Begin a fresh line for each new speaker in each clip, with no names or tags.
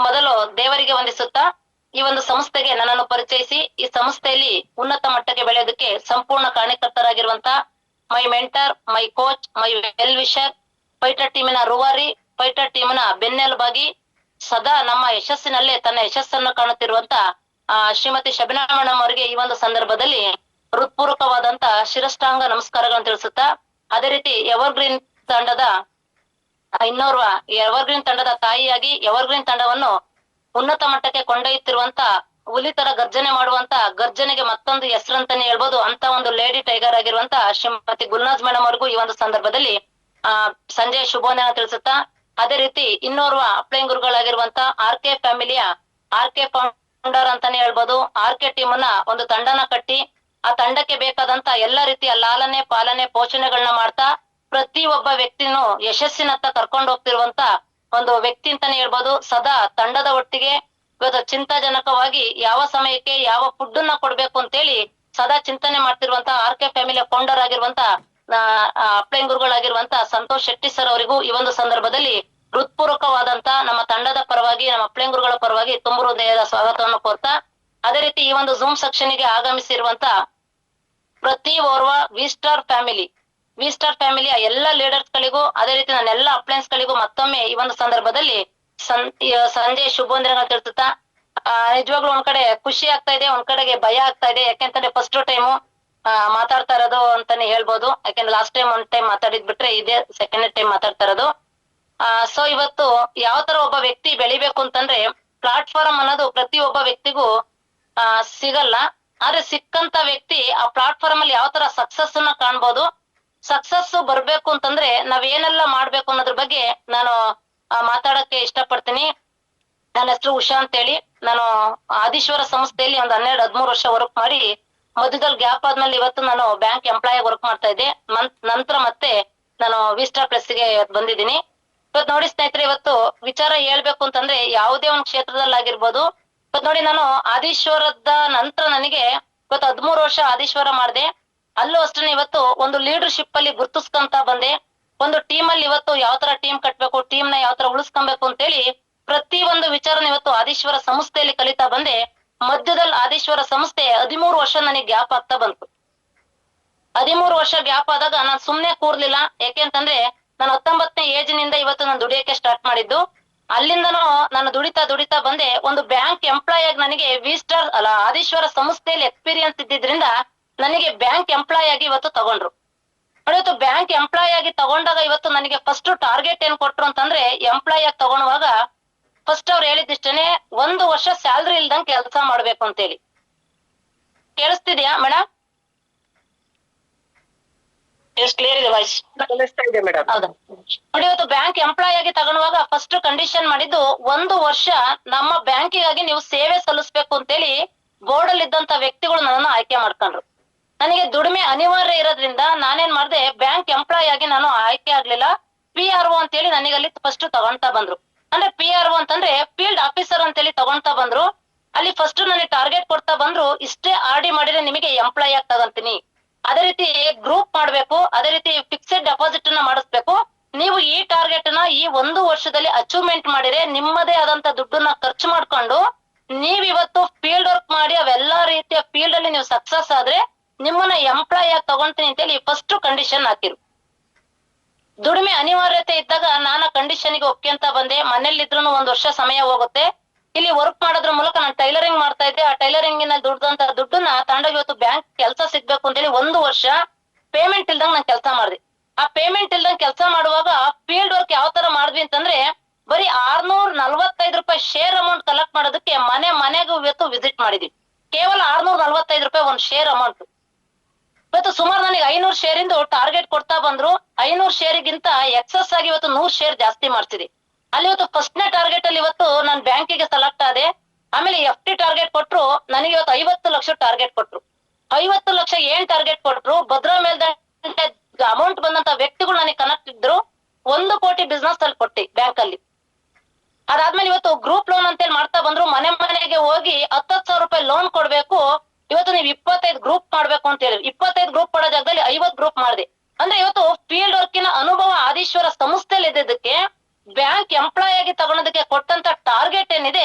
ಮೊದಲು ದೇವರಿಗೆ ವಂದಿಸುತ್ತಾ ಈ ಒಂದು ಸಂಸ್ಥೆಗೆ ನನ್ನನ್ನು ಪರಿಚಯಿಸಿ ಈ ಸಂಸ್ಥೆಯಲ್ಲಿ ಉನ್ನತ ಮಟ್ಟಕ್ಕೆ ಬೆಳೆಯೋದಕ್ಕೆ ಸಂಪೂರ್ಣ ಕಾರಣಕರ್ತರಾಗಿರುವಂತ ಮೈ ಮೆಂಟರ್, ಮೈ ಕೋಚ್, ಮೈ ವೆಲ್ ವಿಷರ್, ಫೈಟರ್ ಟೀಮಿನ ರೂವಾರಿ, ಫೈಟರ್ ಟೀಮಿನ ಬೆನ್ನೆಲುಬಾಗಿ ಸದಾ ನಮ್ಮ ಯಶಸ್ಸಿನಲ್ಲೇ ತನ್ನ ಯಶಸ್ಸನ್ನು ಕಾಣುತ್ತಿರುವಂತ ಶ್ರೀಮತಿ ಶಬಿನಾ ಮೇಡಮ್ ಅವರಿಗೆ ಈ ಒಂದು ಸಂದರ್ಭದಲ್ಲಿ ಹೃತ್ಪೂರ್ವಕವಾದಂತ ಶಿರಷ್ಟಾಂಗ ನಮಸ್ಕಾರಗಳನ್ನು ತಿಳಿಸುತ್ತಾ, ಅದೇ ರೀತಿ ಎವರ್ಗ್ರೀನ್ ತಂಡದ ಇನ್ನೋರ್ವ ಎವರ್ಗ್ರೀನ್ ತಂಡದ ತಾಯಿಯಾಗಿ ಎವರ್ಗ್ರೀನ್ ತಂಡವನ್ನು ಉನ್ನತ ಮಟ್ಟಕ್ಕೆ ಕೊಂಡೊಯ್ಯುತ್ತಿರುವಂತ ಹುಲಿ ತರ ಗರ್ಜನೆ ಮಾಡುವಂತ ಗರ್ಜನೆಗೆ ಮತ್ತೊಂದು ಹೆಸರಂತಾನೆ ಹೇಳ್ಬೋದು ಅಂತ ಒಂದು ಲೇಡಿ ಟೈಗರ್ ಆಗಿರುವಂತ ಶ್ರೀಮತಿ ಗುಲ್ನಾಜ್ ಮೇಡಮ್ ಅವ್ರಿಗೂ ಈ ಒಂದು ಸಂದರ್ಭದಲ್ಲಿ ಸಂಜೆ ಶುಭೋದಯ ತಿಳಿಸುತ್ತಾ, ಅದೇ ರೀತಿ ಇನ್ನೋರ್ವ ಅಪ್ಲೈನ್ ಗುರುಗಳಾಗಿರುವಂತ RK ಫ್ಯಾಮಿಲಿಯ RK ಫೌಂಡರ್ ಅಂತಾನೆ ಹೇಳ್ಬೋದು. RK ಟೀಮ್ ಅನ್ನ ಒಂದು ತಂಡನ ಕಟ್ಟಿ ಆ ತಂಡಕ್ಕೆ ಬೇಕಾದಂತ ಎಲ್ಲಾ ರೀತಿಯ ಲಾಲನೆ ಪಾಲನೆ ಪೋಷಣೆಗಳನ್ನ ಮಾಡ್ತಾ ಪ್ರತಿ ಒಬ್ಬ ವ್ಯಕ್ತಿನೂ ಯಶಸ್ಸಿನತ್ತ ಕರ್ಕೊಂಡು ಹೋಗ್ತಿರುವಂತ ಒಂದು ವ್ಯಕ್ತಿ ಅಂತಾನೆ ಹೇಳ್ಬೋದು. ಸದಾ ತಂಡದ ಒಟ್ಟಿಗೆ ಇವತ್ತು ಚಿಂತಾಜನಕವಾಗಿ ಯಾವ ಸಮಯಕ್ಕೆ ಯಾವ ಫುಡ್ ಅನ್ನ ಕೊಡ್ಬೇಕು ಅಂತೇಳಿ ಸದಾ ಚಿಂತನೆ ಮಾಡ್ತಿರುವಂತ RK ಫ್ಯಾಮಿಲಿಯ ಫೌಂಡರ್ ಆಗಿರುವಂತ ಅಪ್ಲೈನ್ ಗುರುಗಳಾಗಿರುವಂತ ಸಂತೋಷ್ ಶೆಟ್ಟಿ ಸರ್ ಅವರಿಗೂ ಈ ಒಂದು ಸಂದರ್ಭದಲ್ಲಿ ಹೃತ್ಪೂರ್ವಕವಾದಂತ ನಮ್ಮ ತಂಡದ ಪರವಾಗಿ ನಮ್ಮ ಅಪ್ಲೈನ್ ಗುರುಗಳ ಪರವಾಗಿ ತುಂಬು ಹೃದಯದ ಸ್ವಾಗತವನ್ನು ಕೋರ್ತಾ, ಅದೇ ರೀತಿ ಈ ಒಂದು ಝೂಮ್ ಸೆಕ್ಷನ್ ಗೆ ಆಗಮಿಸಿರುವಂತ ಪ್ರತಿ ಓರ್ವ ವಿಸ್ಟಾರ್ ಫ್ಯಾಮಿಲಿಯ ಎಲ್ಲ ಲೀಡರ್ಸ್ ಗಳಿಗೂ ಅದೇ ರೀತಿ ನನ್ನ ಎಲ್ಲ ಅಪ್ಲೈನ್ಸ್ ಗಳಿಗೂ ಮತ್ತೊಮ್ಮೆ ಈ ಒಂದು ಸಂದರ್ಭದಲ್ಲಿ ಸಂಜೆ ಶುಭೋದಯಗಳು ತಿಳಿಸುತ್ತಾ, ನಿಜವಾಗ್ಲೂ ಒಂದ್ ಕಡೆ ಖುಷಿ ಆಗ್ತಾ ಇದೆ, ಒಂದ್ ಕಡೆಗೆ ಭಯ ಆಗ್ತಾ ಇದೆ. ಯಾಕೆಂತಂದ್ರೆ ಫಸ್ಟ್ ಟೈಮು ಮಾತಾಡ್ತಾ ಇರೋದು ಅಂತಾನೆ ಹೇಳ್ಬೋದು. ಯಾಕೆಂದ್ರೆ ಲಾಸ್ಟ್ ಟೈಮ್ ಒಂದ್ ಟೈಮ್ ಮಾತಾಡಿದ್ ಬಿಟ್ರೆ ಇದೇ ಸೆಕೆಂಡ್ ಟೈಮ್ ಮಾತಾಡ್ತಾ ಇರೋದು. ಸೊ ಇವತ್ತು ಯಾವ ತರ ಒಬ್ಬ ವ್ಯಕ್ತಿ ಬೆಳಿಬೇಕು ಅಂತಂದ್ರೆ ಪ್ಲಾಟ್ಫಾರ್ಮ್ ಅನ್ನೋದು ಪ್ರತಿ ಒಬ್ಬ ವ್ಯಕ್ತಿಗೂ ಸಿಗಲ್ಲ. ಆದ್ರೆ ಸಿಕ್ಕಂತ ವ್ಯಕ್ತಿ ಆ ಪ್ಲಾಟ್ಫಾರ್ಮ್ ಅಲ್ಲಿ ಯಾವ ತರ ಸಕ್ಸಸ್ ಅನ್ನ ಕಾಣ್ಬೋದು, ಸಕ್ಸಸ್ ಬರ್ಬೇಕು ಅಂತಂದ್ರೆ ನಾವ್ ಏನೆಲ್ಲ ಮಾಡ್ಬೇಕು ಅನ್ನೋದ್ರ ಬಗ್ಗೆ ನಾನು ಮಾತಾಡಕ್ಕೆ ಇಷ್ಟಪಡ್ತೀನಿ. ನನ್ನ ಹೆಸರು ಉಷಾ ಅಂತ ಹೇಳಿ. ನಾನು ಆದೀಶ್ವರ ಸಂಸ್ಥೆಯಲ್ಲಿ ಒಂದು 12-13 ವರ್ಷ ವರ್ಕ್ ಮಾಡಿ ಮಧ್ಯದಲ್ಲಿ ಗ್ಯಾಪ್ ಆದ್ಮೇಲೆ ಇವತ್ತು ನಾನು ಬ್ಯಾಂಕ್ ಎಂಪ್ಲಾಯ್ ವರ್ಕ್ ಮಾಡ್ತಾ ಇದ್ದೆ. ನಂತರ ಮತ್ತೆ ನಾನು ವಿಸ್ಟಾರ್ ಪ್ಲಸ್ ಗೆ ಬಂದಿದ್ದೀನಿ. ಇವತ್ತು ನೋಡಿ ಸ್ನೇಹಿತರೆ, ಇವತ್ತು ವಿಚಾರ ಹೇಳ್ಬೇಕು ಅಂತಂದ್ರೆ ಯಾವುದೇ ಒಂದು ಕ್ಷೇತ್ರದಲ್ಲಿ ಆಗಿರ್ಬೋದು. ಇವತ್ತು ನೋಡಿ, ನಾನು ಆದೀಶ್ವರದ ನಂತರ ನನಗೆ ಇವತ್ತು 13 ವರ್ಷ ಆದೀಶ್ವರ ಮಾಡಿದೆ. ಅಲ್ಲೂ ಅಷ್ಟೇ ಇವತ್ತು ಒಂದು ಲೀಡರ್ಶಿಪ್ ಅಲ್ಲಿ ಗುರ್ತಿಸ್ಕೊಂತ ಬಂದೆ. ಒಂದು ಟೀಮ್ ಅಲ್ಲಿ ಇವತ್ತು ಯಾವ ತರ ಟೀಮ್ ಕಟ್ಬೇಕು, ಟೀಮ್ ನ ಯಾವ ತರ ಉಳಿಸ್ಕೊಬೇಕು ಅಂತೇಳಿ ಪ್ರತಿ ಒಂದು ವಿಚಾರನ ಇವತ್ತು ಆದೀಶ್ವರ ಸಂಸ್ಥೆಯಲ್ಲಿ ಕಲಿತಾ ಬಂದೆ. ಮಧ್ಯದಲ್ಲಿ ಆದೀಶ್ವರ ಸಂಸ್ಥೆ 13 ವರ್ಷ ನನಗೆ ಗ್ಯಾಪ್ ಆಗ್ತಾ ಬಂತು. 13 ವರ್ಷ ಗ್ಯಾಪ್ ಆದಾಗ ನಾನು ಸುಮ್ನೆ ಕೂರ್ಲಿಲ್ಲ. ಯಾಕೆಂತಂದ್ರೆ ನಾನು 19ನೇ ಏಜಿನಿಂದ ಇವತ್ತು ನಾನು ದುಡಿಯಕ್ಕೆ ಸ್ಟಾರ್ಟ್ ಮಾಡಿದ್ದು. ಅಲ್ಲಿಂದನೂ ನಾನು ದುಡಿತಾ ಬಂದೆ. ಒಂದು ಬ್ಯಾಂಕ್ ಎಂಪ್ಲಾಯ್ ಆಗಿ ನನಗೆ ಆದೀಶ್ವರ ಸಂಸ್ಥೆಯಲ್ಲಿ ಎಕ್ಸ್ಪೀರಿಯನ್ಸ್ ಇದ್ದಿದ್ರಿಂದ ನನಗೆ ಬ್ಯಾಂಕ್ ಎಂಪ್ಲಾಯ್ ಆಗಿ ಇವತ್ತು ತಗೊಂಡ್ರು. ಇವತ್ತು ಬ್ಯಾಂಕ್ ಎಂಪ್ಲಾಯ್ ಆಗಿ ತಗೊಂಡಾಗ ಇವತ್ತು ನನಗೆ ಫಸ್ಟ್ ಟಾರ್ಗೆಟ್ ಏನ್ ಕೊಟ್ರು ಅಂತಂದ್ರೆ, ಎಂಪ್ಲಾಯ್ ಆಗಿ ತಗೊಳುವಾಗ ಫಸ್ಟ್ ಅವ್ರು ಹೇಳಿದಿಷ್ಟೇನೆ 1 ವರ್ಷ ಸ್ಯಾಲ್ರಿ ಇಲ್ದಂಗ್ ಕೆಲಸ ಮಾಡ್ಬೇಕು ಅಂತೇಳಿ. ಕೇಳಿಸ್ತಿದ್ಯಾ ಮೇಡಮ್? ಎಷ್ಟು ಕ್ಲಿಯರ್ ಇದೆ ವಾಯ್ಸ್? ಹೌದಾ? ನೋಡಿ, ಇವತ್ತು ಬ್ಯಾಂಕ್ ಎಂಪ್ಲಾಯ್ ಆಗಿ ತಗೊಳುವಾಗ ಫಸ್ಟ್ ಕಂಡೀಷನ್ ಮಾಡಿದ್ದು 1 ವರ್ಷ ನಮ್ಮ ಬ್ಯಾಂಕಿಗಾಗಿ ನೀವು ಸೇವೆ ಸಲ್ಲಿಸ್ಬೇಕು ಅಂತೇಳಿ ಬೋರ್ಡ್ ಅಲ್ಲಿ ಇದ್ದಂತ ವ್ಯಕ್ತಿಗಳು ನನ್ನನ್ನು ಆಯ್ಕೆ ಮಾಡ್ಕೊಂಡ್ರು. ನನಗೆ ದುಡಿಮೆ ಅನಿವಾರ್ಯ ಇರೋದ್ರಿಂದ ನಾನೇನ್ ಮಾಡ್ದೆ, ಬ್ಯಾಂಕ್ ಎಂಪ್ಲಾಯ್ ಆಗಿ ನಾನು ಆಯ್ಕೆ ಆಗ್ಲಿಲ್ಲ. PRO ಅಂತೇಳಿ ನನಗೆ ಅಲ್ಲಿ ಫಸ್ಟ್ ತಗೊಂತಾ ಬಂದ್ರು. ಅಂದ್ರೆ PRO ಅಂತಂದ್ರೆ ಫೀಲ್ಡ್ ಆಫೀಸರ್ ಅಂತೇಳಿ ತಗೊಂತಾ ಬಂದ್ರು. ಅಲ್ಲಿ ಫಸ್ಟ್ ನನಗೆ ಟಾರ್ಗೆಟ್ ಕೊಡ್ತಾ ಬಂದ್ರು, ಇಷ್ಟೇ RD ಮಾಡಿದ್ರೆ ನಿಮಗೆ ಎಂಪ್ಲಾಯ್ ಆಗಿ ತಗೊಂತೀನಿ. ಅದೇ ರೀತಿ ಗ್ರೂಪ್ ಮಾಡ್ಬೇಕು, ಅದೇ ರೀತಿ ಫಿಕ್ಸೆಡ್ ಡೆಪಾಸಿಟ್ ನ ಮಾಡಿಸ್ಬೇಕು. ನೀವು ಈ ಟಾರ್ಗೆಟ್ ನ ಈ 1 ವರ್ಷದಲ್ಲಿ ಅಚೀವ್ಮೆಂಟ್ ಮಾಡಿದ್ರೆ ನಿಮ್ಮದೇ ಆದಂತ ದುಡ್ಡನ್ನ ಖರ್ಚು ಮಾಡ್ಕೊಂಡು ನೀವ್ ಇವತ್ತು ಫೀಲ್ಡ್ ವರ್ಕ್ ಮಾಡಿ ಅವೆಲ್ಲಾ ರೀತಿಯ ಫೀಲ್ಡ್ ಅಲ್ಲಿ ನೀವು ಸಕ್ಸಸ್ ಆದ್ರೆ ನಿಮ್ಮನ್ನ ಎಂಪ್ಲಾಯ್ ಆಗಿ ತಗೊಂತೀನಿ ಅಂತೇಳಿ ಫಸ್ಟ್ ಕಂಡೀಷನ್ ಹಾಕಿರು. ದುಡಿಮೆ ಅನಿವಾರ್ಯತೆ ಇದ್ದಾಗ ನಾನು ಕಂಡೀಷನ್ ಗೆ ಒಪ್ಕೊಂತ ಬಂದೆ. ಮನೇಲಿದ್ರು 1 ವರ್ಷ ಸಮಯ ಹೋಗುತ್ತೆ. ಇಲ್ಲಿ ವರ್ಕ್ ಮಾಡೋದ್ರ ಮೂಲಕ ನಾನು ಟೈಲರಿಂಗ್ ಮಾಡ್ತಾ ಇದ್ದೆ. ಆ ಟೈಲರಿಂಗ್ ನಲ್ಲಿ ದುಡ್ದಂತ ದುಡ್ಡನ್ನ ತಗೊಂಡೋಗಿ ಇವತ್ತು ಬ್ಯಾಂಕ್ ಕೆಲಸ ಸಿಗ್ಬೇಕು ಅಂತೇಳಿ 1 ವರ್ಷ ಪೇಮೆಂಟ್ ಇಲ್ದಂಗ್ ನಾನು ಕೆಲಸ ಮಾಡಿದೆ. ಆ ಪೇಮೆಂಟ್ ಇಲ್ದಂಗ್ ಕೆಲಸ ಮಾಡುವಾಗ ಫೀಲ್ಡ್ ವರ್ಕ್ ಯಾವ ತರ ಮಾಡಿದ್ವಿ ಅಂತಂದ್ರೆ, ಬರೀ 645 ರೂಪಾಯಿ ಶೇರ್ ಅಮೌಂಟ್ ಕಲೆಕ್ಟ್ ಮಾಡೋದಕ್ಕೆ ಮನೆಗೂ ಇವತ್ತು ವಿಸಿಟ್ ಮಾಡಿದ್ವಿ. ಕೇವಲ 645 ರೂಪಾಯಿ ಒಂದು ಶೇರ್ ಅಮೌಂಟ್. ಇವತ್ತು ಸುಮಾರು ನನಗೆ 500 ಶೇರ್ ಇಂದು ಟಾರ್ಗೆಟ್ ಕೊಡ್ತಾ ಬಂದ್ರು. 500 ಶೇರಿಗಿಂತ ಎಕ್ಸಸ್ ಆಗಿ ಇವತ್ತು 100 ಶೇರ್ ಜಾಸ್ತಿ ಮಾಡ್ತಿದೆ. ಅಲ್ಲಿ ಇವತ್ತು ಫಸ್ಟ್ ನೇ ಟಾರ್ಗೆಟ್ ಅಲ್ಲಿ ಇವತ್ತು ನಾನು ಬ್ಯಾಂಕಿಗೆ ಸೆಲೆಕ್ಟ್ ಆದೆ. ಆಮೇಲೆ FT ಟಾರ್ಗೆಟ್ ಕೊಟ್ರು. ನನಗೆ ಇವತ್ತು 50 ಲಕ್ಷ ಟಾರ್ಗೆಟ್ ಕೊಟ್ರು. 50 ಲಕ್ಷ ಏನ್ ಟಾರ್ಗೆಟ್ ಕೊಟ್ರು, ಭದ್ರಾ ಮೇಲ್ದಂಡೆ ಅಮೌಂಟ್ ಬಂದಂತ ವ್ಯಕ್ತಿಗಳು ನನಗೆ ಕನೆಕ್ಟ್ ಇದ್ರು. 1 ಕೋಟಿ ಬಿಸ್ನೆಸ್ ಅಲ್ಲಿ ಕೊಟ್ಟಿ ಬ್ಯಾಂಕ್ ಅಲ್ಲಿ. ಅದಾದ್ಮೇಲೆ ಇವತ್ತು ಗ್ರೂಪ್ ಲೋನ್ ಅಂತೇಳಿ ಮಾಡ್ತಾ ಬಂದ್ರು. ಮನೆಗೆ ಹೋಗಿ 10,000 ರೂಪಾಯಿ ಲೋನ್ ಕೊಡ್ಬೇಕು, ಇವತ್ತು ನೀವು 25 ಗ್ರೂಪ್ ಮಾಡ್ಬೇಕು ಅಂತ ಹೇಳಿ 25 ಗ್ರೂಪ್ ಮಾಡೋ ಜಾಗದಲ್ಲಿ 50 ಗ್ರೂಪ್ ಮಾಡಿದೆ. ಅಂದ್ರೆ ಇವತ್ತು ಫೀಲ್ಡ್ ವರ್ಕಿನ ಅನುಭವ ಆದೀಶ್ವರ ಸಂಸ್ಥೆಯಲ್ಲಿ ಇದ್ದದಕ್ಕೆ ಬ್ಯಾಂಕ್ ಎಂಪ್ಲಾಯ್ ಆಗಿ ತಗೊಳೋದಕ್ಕೆ ಕೊಟ್ಟಂತ ಟಾರ್ಗೆಟ್ ಏನಿದೆ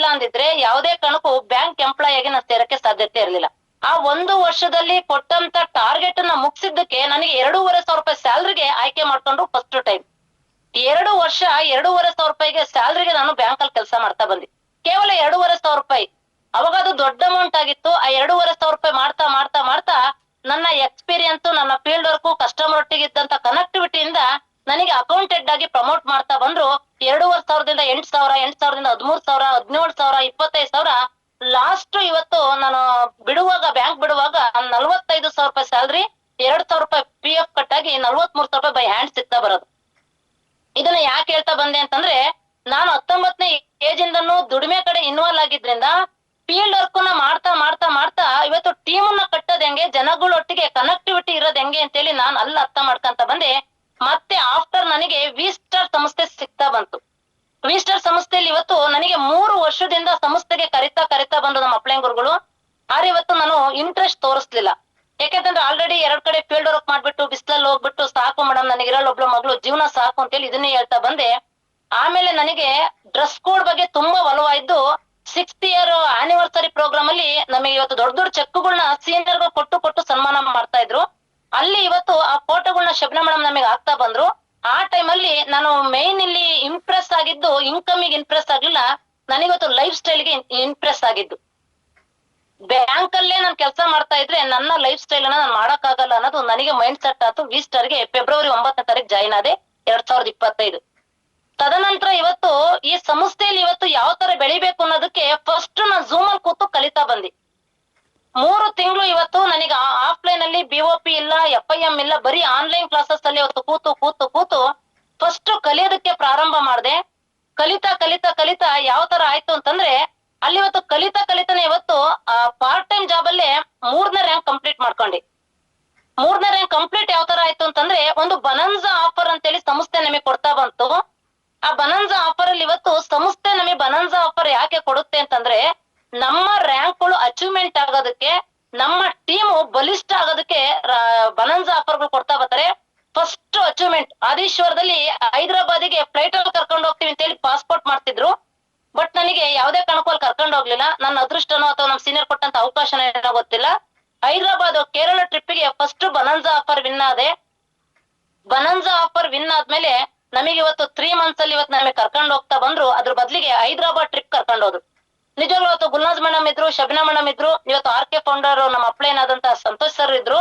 ಇಲ್ಲ ಅಂದಿದ್ರೆ ಯಾವುದೇ ಕಾರಣಕ್ಕೂ ಬ್ಯಾಂಕ್ ಎಂಪ್ಲಾಯ್ ಆಗಿ ನಾನು ಸೇರಕ್ಕೆ ಸಾಧ್ಯತೆ ಇರಲಿಲ್ಲ. ಆ 1 ವರ್ಷದಲ್ಲಿ ಕೊಟ್ಟಂತ ಟಾರ್ಗೆಟ್ ಅನ್ನ ಮುಗಿಸಿದ್ದಕ್ಕೆ ನನಗೆ 2,500 ರೂಪಾಯಿ ಸ್ಯಾಲ್ರಿಗೆ ಆಯ್ಕೆ ಮಾಡ್ಕೊಂಡು ಫಸ್ಟ್ ಟೈಮ್ 2 ವರ್ಷ 2,500 ರೂಪಾಯಿಗೆ ಸ್ಯಾಲ್ರಿಗೆ ನಾನು ಬ್ಯಾಂಕ್ ಅಲ್ಲಿ ಕೆಲಸ ಮಾಡ್ತಾ ಬಂದೆ. ಕೇವಲ 2,500 ರೂಪಾಯಿ. ಅವಾಗ ಅದು ದೊಡ್ಡ ಅಮೌಂಟ್ ಆಗಿತ್ತು. ಆ 2,500 ರೂಪಾಯಿ ಮಾಡ್ತಾ ಮಾಡ್ತಾ ಮಾಡ್ತಾ ನನ್ನ ಎಕ್ಸ್ಪೀರಿಯನ್ಸ್, ನನ್ನ ಫೀಲ್ಡ್ ವರ್ಕ್, ಕಸ್ಟಮರ್ ಒಟ್ಟಿಗೆ ಇದ್ದಂತ ಕನೆಕ್ಟಿವಿಟಿಯಿಂದ ನನಗೆ ಅಕೌಂಟೆಂಟ್ ಆಗಿ ಪ್ರಮೋಟ್ ಮಾಡ್ತಾ ಬಂದ್ರು. 2,500ದಿಂದ 8,000, 8,000ದಿಂದ 13,000, 17,000, 25,000. ಲಾಸ್ಟ್ ಇವತ್ತು ನಾನು ಬಿಡುವಾಗ, ಬ್ಯಾಂಕ್ ಬಿಡುವಾಗ 45,000 ರೂಪಾಯಿ ಸ್ಯಾಲ್ರಿ, 2,000 ರೂಪಾಯಿ PF ಕಟ್ ಆಗಿ 43,000 ರೂಪಾಯಿ ಬೈ ಹ್ಯಾಂಡ್ ಸಿಗ್ತಾ ಬರೋದು. ಇದನ್ನ ಯಾಕೆ ಹೇಳ್ತಾ ಬಂದೆ ಅಂತಂದ್ರೆ, ನಾನು 19ನೇ ಏಜ್ ಇಂದನು ದುಡಿಮೆ ಕಡೆ ಇನ್ವಾಲ್ವ್ ಆಗಿದ್ರಿಂದ ಫೀಲ್ಡ್ ವರ್ಕ್ ನ ಮಾಡ್ತಾ ಮಾಡ್ತಾ ಮಾಡ್ತಾ ಇವತ್ತು ಟೀಮ್ ನ ಕಟ್ಟೋದ್ ಹೆಂಗೆ, ಜನಗಳೊಟ್ಟಿಗೆ ಕನೆಕ್ಟಿವಿಟಿ ಇರೋದ್ ಹೆಂಗೆ ಅಂತೇಳಿ ನಾನು ಅಲ್ಲಿ ಅರ್ಥ ಮಾಡ್ಕೊಂತ ಬಂದೆ. ಮತ್ತೆ ಆಫ್ಟರ್ ನನಗೆ ವಿ-ಸ್ಟಾರ್ ಸಂಸ್ಥೆ ಸಿಗ್ತಾ ಬಂತು. ವಿ-ಸ್ಟಾರ್ ಸಂಸ್ಥೆಯಲ್ಲಿ ಇವತ್ತು ನನಗೆ 3 ವರ್ಷದಿಂದ ಸಂಸ್ಥೆಗೆ ಕರಿತಾ ಕರಿತಾ ಬಂದು ನಮ್ಮ ಅಪ್ಲೈನ್ ಗುರುಗಳು. ಆದ್ರೆ ಇವತ್ತು ನಾನು ಇಂಟ್ರೆಸ್ಟ್ ತೋರಿಸ್ಲಿಲ್ಲ. ಯಾಕೆಂತಂದ್ರೆ ಆಲ್ರೆಡಿ 2 ಕಡೆ ಫೀಲ್ಡ್ ವರ್ಕ್ ಮಾಡ್ಬಿಟ್ಟು ಬಿಸ್ಲಲ್ಲಿ ಹೋಗ್ಬಿಟ್ಟು ಸಾಕು ಮೇಡಮ್, ನನಗಿರಲ್ಲ ಒಬ್ಳು ಮಗಳು, ಜೀವನ ಸಾಕು ಅಂತೇಳಿ ಇದನ್ನೇ ಹೇಳ್ತಾ ಬಂದೆ. ಆಮೇಲೆ ನನಗೆ ಡ್ರೆಸ್ ಕೋಡ್ ಬಗ್ಗೆ ತುಂಬಾ ಒಲವಾಯ್ತು. 6th ಇಯರ್ ಆನಿವರ್ಸರಿ ಪ್ರೋಗ್ರಾಮ್ ಅಲ್ಲಿ ನಮಗೆ ಇವತ್ತು ದೊಡ್ಡ ದೊಡ್ಡ ಚೆಕ್ಗಳನ್ನ ಸೀನಿಯರ್ ಕೊಟ್ಟು ಕೊಟ್ಟು ಸನ್ಮಾನ ಮಾಡ್ತಾ ಇದ್ರು. ಅಲ್ಲಿ ಇವತ್ತು ಆ ಫೋಟೋಗಳನ್ನ ಶಬ್ನ ಮೇಡಮ್ ನಮಗೆ ಆಗ್ತಾ ಬಂದ್ರು. ಆ ಟೈಮಲ್ಲಿ ನಾನು ಮೈನ್ ಇಲ್ಲಿ ಇಂಪ್ರೆಸ್ ಆಗಿದ್ದು ಇನ್ಕಮಿಗೆ ಇಂಪ್ರೆಸ್ ಆಗ್ಲಿಲ್ಲ, ನನಗಿವತ್ತು ಲೈಫ್ ಸ್ಟೈಲ್ಗೆ ಇಂಪ್ರೆಸ್ ಆಗಿದ್ದು. ಬ್ಯಾಂಕ್ ಅಲ್ಲೇ ನಾನು ಕೆಲಸ ಮಾಡ್ತಾ ಇದ್ರೆ ನನ್ನ ಲೈಫ್ ಸ್ಟೈಲ್ ಅನ್ನ ನಾನು ಮಾಡಕ್ಕಾಗಲ್ಲ ಅನ್ನೋದು ನನಗೆ ಮೈಂಡ್ ಸೆಟ್ ಆಯ್ತು. ವಿ-ಸ್ಟಾರ್ಗೆ ಫೆಬ್ರವರಿ 9ನೇ ತಾರೀಕು ಜಾಯಿನ್ ಆದೆ 2025. ತದನಂತರ ಇವತ್ತು ಈ ಸಂಸ್ಥೆಯಲ್ಲಿ ಇವತ್ತು ಯಾವ ತರ ಬೆಳಿಬೇಕು ಅನ್ನೋದಕ್ಕೆ ಫಸ್ಟ್ ನಾನು ಝೂಮ್ ಅಲ್ಲಿ ಕೂತು ಕಲಿತಾ ಬಂದಿ. 3 ತಿಂಗಳು ಇವತ್ತು ನನಗೆ ಆಫ್ಲೈನ್ ಅಲ್ಲಿ BOP ಇಲ್ಲ, FIM ಇಲ್ಲ, ಬರೀ ಆನ್ಲೈನ್ ಕ್ಲಾಸಸ್ ಅಲ್ಲಿ ಇವತ್ತು ಕೂತು ಕೂತು ಕೂತು ಫಸ್ಟ್ ಕಲಿಯೋದಕ್ಕೆ ಪ್ರಾರಂಭ ಮಾಡಿದೆ. ಕಲಿತಾ ಕಲಿತಾ ಕಲಿತಾ ಯಾವ ತರ ಆಯ್ತು ಅಂತಂದ್ರೆ, ಅಲ್ಲಿ ಇವತ್ತು ಕಲಿತಾ ಕಲಿತಾನೆ ಇವತ್ತು ಪಾರ್ಟ್ ಟೈಮ್ ಜಾಬ್ ಅಲ್ಲೇ 3ನೇ ರ್ಯಾಂಕ್ ಕಂಪ್ಲೀಟ್ ಮಾಡ್ಕೊಂಡೆ. 3ನೇ ರ್ಯಾಂಕ್ ಕಂಪ್ಲೀಟ್ ಯಾವ ತರ ಆಯ್ತು ಅಂತಂದ್ರೆ, ಒಂದು ಬನನ್ಸಾ ಆಫರ್ ಅಂತೇಳಿ ಸಂಸ್ಥೆ ನಮಗೆ ಕೊಡ್ತಾ ಬಂತು. ಆ ಬನನ್ಸಾ ಆಫರ್ ಅಲ್ಲಿ ಇವತ್ತು ಸಂಸ್ಥೆ ನಮಗೆ ಬನನ್ಸಾ ಆಫರ್ ಯಾಕೆ ಕೊಡುತ್ತೆ ಅಂತಂದ್ರೆ, ನಮ್ಮ ರ್ಯಾಂಕ್ಗಳು ಅಚೀವ್ಮೆಂಟ್ ಆಗೋದಕ್ಕೆ, ನಮ್ಮ ಟೀಮು ಬಲಿಷ್ಠ ಆಗೋದಕ್ಕೆ ಬನನ್ಸಾ ಆಫರ್ಗಳು ಕೊಡ್ತಾ ಬರ್ತಾರೆ. ಫಸ್ಟ್ ಅಚೀವ್ಮೆಂಟ್ ಆದೀಶ್ವರದಲ್ಲಿ ಹೈದರಾಬಾದಿಗೆ ಫ್ಲೈಟ್ ಅಲ್ಲಿ ಕರ್ಕೊಂಡು ಹೋಗ್ತೀವಿ ಅಂತೇಳಿ ಪಾಸ್ಪೋರ್ಟ್ ಮಾಡ್ತಿದ್ರು. ಬಟ್ ನನಗೆ ಯಾವುದೇ ಕಾರಣಕ್ಕೂ ಅಲ್ಲಿ ಕರ್ಕೊಂಡು ಹೋಗ್ಲಿಲ್ಲ. ನನ್ನ ಅದೃಷ್ಟನೋ ಅಥವಾ ನಮ್ಮ ಸೀನಿಯರ್ ಕೊಟ್ಟಂತ ಅವಕಾಶನೋ ಏನೋ ಗೊತ್ತಿಲ್ಲ. ಹೈದರಾಬಾದ್ ಕೇರಳ ಟ್ರಿಪ್ಗೆ ಫಸ್ಟ್ ಬನನ್ಸಾ ಆಫರ್ ವಿನ್ ಆದೆ. ಬನನ್ಸಾ ಆಫರ್ ವಿನ್ ಆದ್ಮೇಲೆ ನಮಗೆ ಇವತ್ತು 3 ಮಂತ್ಸ್ ಅಲ್ಲಿ ಇವತ್ತು ನಮಗೆ ಕರ್ಕೊಂಡು ಹೋಗ್ತಾ ಬಂದ್ರು. ಅದ್ರ ಬದಲಿಗೆ ಹೈದರಾಬಾದ್ ಟ್ರಿಪ್ ಕರ್ಕೊಂಡು ಹೋದ್ರು. ನಿಜವಾಗ್ಲೂ ಇವತ್ತು ಗುಲ್ನಾಜ್ ಮೇಡಮ್ ಇದ್ರು, ಶಬ್ನಾ ಮೇಡಮ್ ಇದ್ರು, ಇವತ್ತು RK ಫೌಂಡರ್ ನಮ್ಮ ಅಪ್ಲೈನ್ ಆದಂತ ಸಂತೋಷ್ ಸರ್ ಇದ್ರು.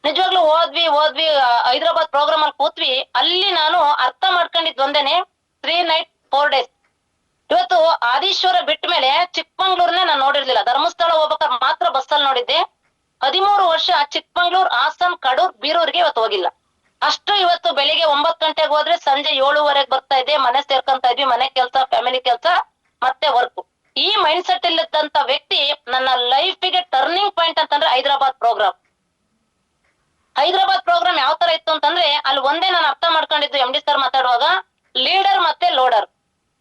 ನಿಜವಾಗ್ಲೂ ಹೋದ್ವಿ ಹೈದರಾಬಾದ್ ಪ್ರೋಗ್ರಾಮ್ ಅಲ್ಲಿ ಕೂತ್ವಿ. ಅಲ್ಲಿ ನಾನು ಅರ್ಥ ಮಾಡ್ಕೊಂಡಿದ್ ಒಂದೇನೆ, 3 nights 4 days. ಇವತ್ತು ಆದೀಶ್ವರ ಬಿಟ್ಟ ಮೇಲೆ ಚಿಕ್ಕಮಂಗ್ಳೂರ್ನೇ ನಾನು ನೋಡಿರ್ಲಿಲ್ಲ. ಧರ್ಮಸ್ಥಳ ಹೋಗ್ಬೇಕಾದ್ರೆ ಮಾತ್ರ ಬಸ್ಸಲ್ಲಿ ನೋಡಿದ್ದೆ. 13 ವರ್ಷ ಚಿಕ್ಕಮಂಗ್ಳೂರ್, ಹಾಸನ್, ಕಡೂರ್, ಬೀರೂರ್ಗೆ ಇವತ್ತು ಹೋಗಿಲ್ಲ. ಅಷ್ಟು ಇವತ್ತು ಬೆಳಿಗ್ಗೆ 9 ಗಂಟೆಗೆ ಹೋದ್ರೆ ಸಂಜೆ 7:30 ಬರ್ತಾ ಇದ್ದೆ. ಮನೆ ಸೇರ್ಕೊಂತ ಇದ್ವಿ. ಮನೆ ಕೆಲಸ, ಫ್ಯಾಮಿಲಿ ಕೆಲಸ, ಮತ್ತೆ ವರ್ಕ್. ಈ ಮೈಂಡ್ ಸೆಟ್ ಇಲ್ಲದಂತ ವ್ಯಕ್ತಿ ನನ್ನ ಲೈಫಿಗೆ ಟರ್ನಿಂಗ್ ಪಾಯಿಂಟ್ ಅಂತಂದ್ರೆ ಹೈದರಾಬಾದ್ ಪ್ರೋಗ್ರಾಮ್. ಹೈದರಾಬಾದ್ ಪ್ರೋಗ್ರಾಮ್ ಯಾವ ತರ ಇತ್ತು ಅಂತಂದ್ರೆ, ಅಲ್ಲಿ ಒಂದೇ ನಾನು ಅರ್ಥ ಮಾಡ್ಕೊಂಡಿದ್ದು MD ಸರ್ ಮಾತಾಡುವಾಗ, ಲೀಡರ್ ಮತ್ತೆ ಲೋಡರ್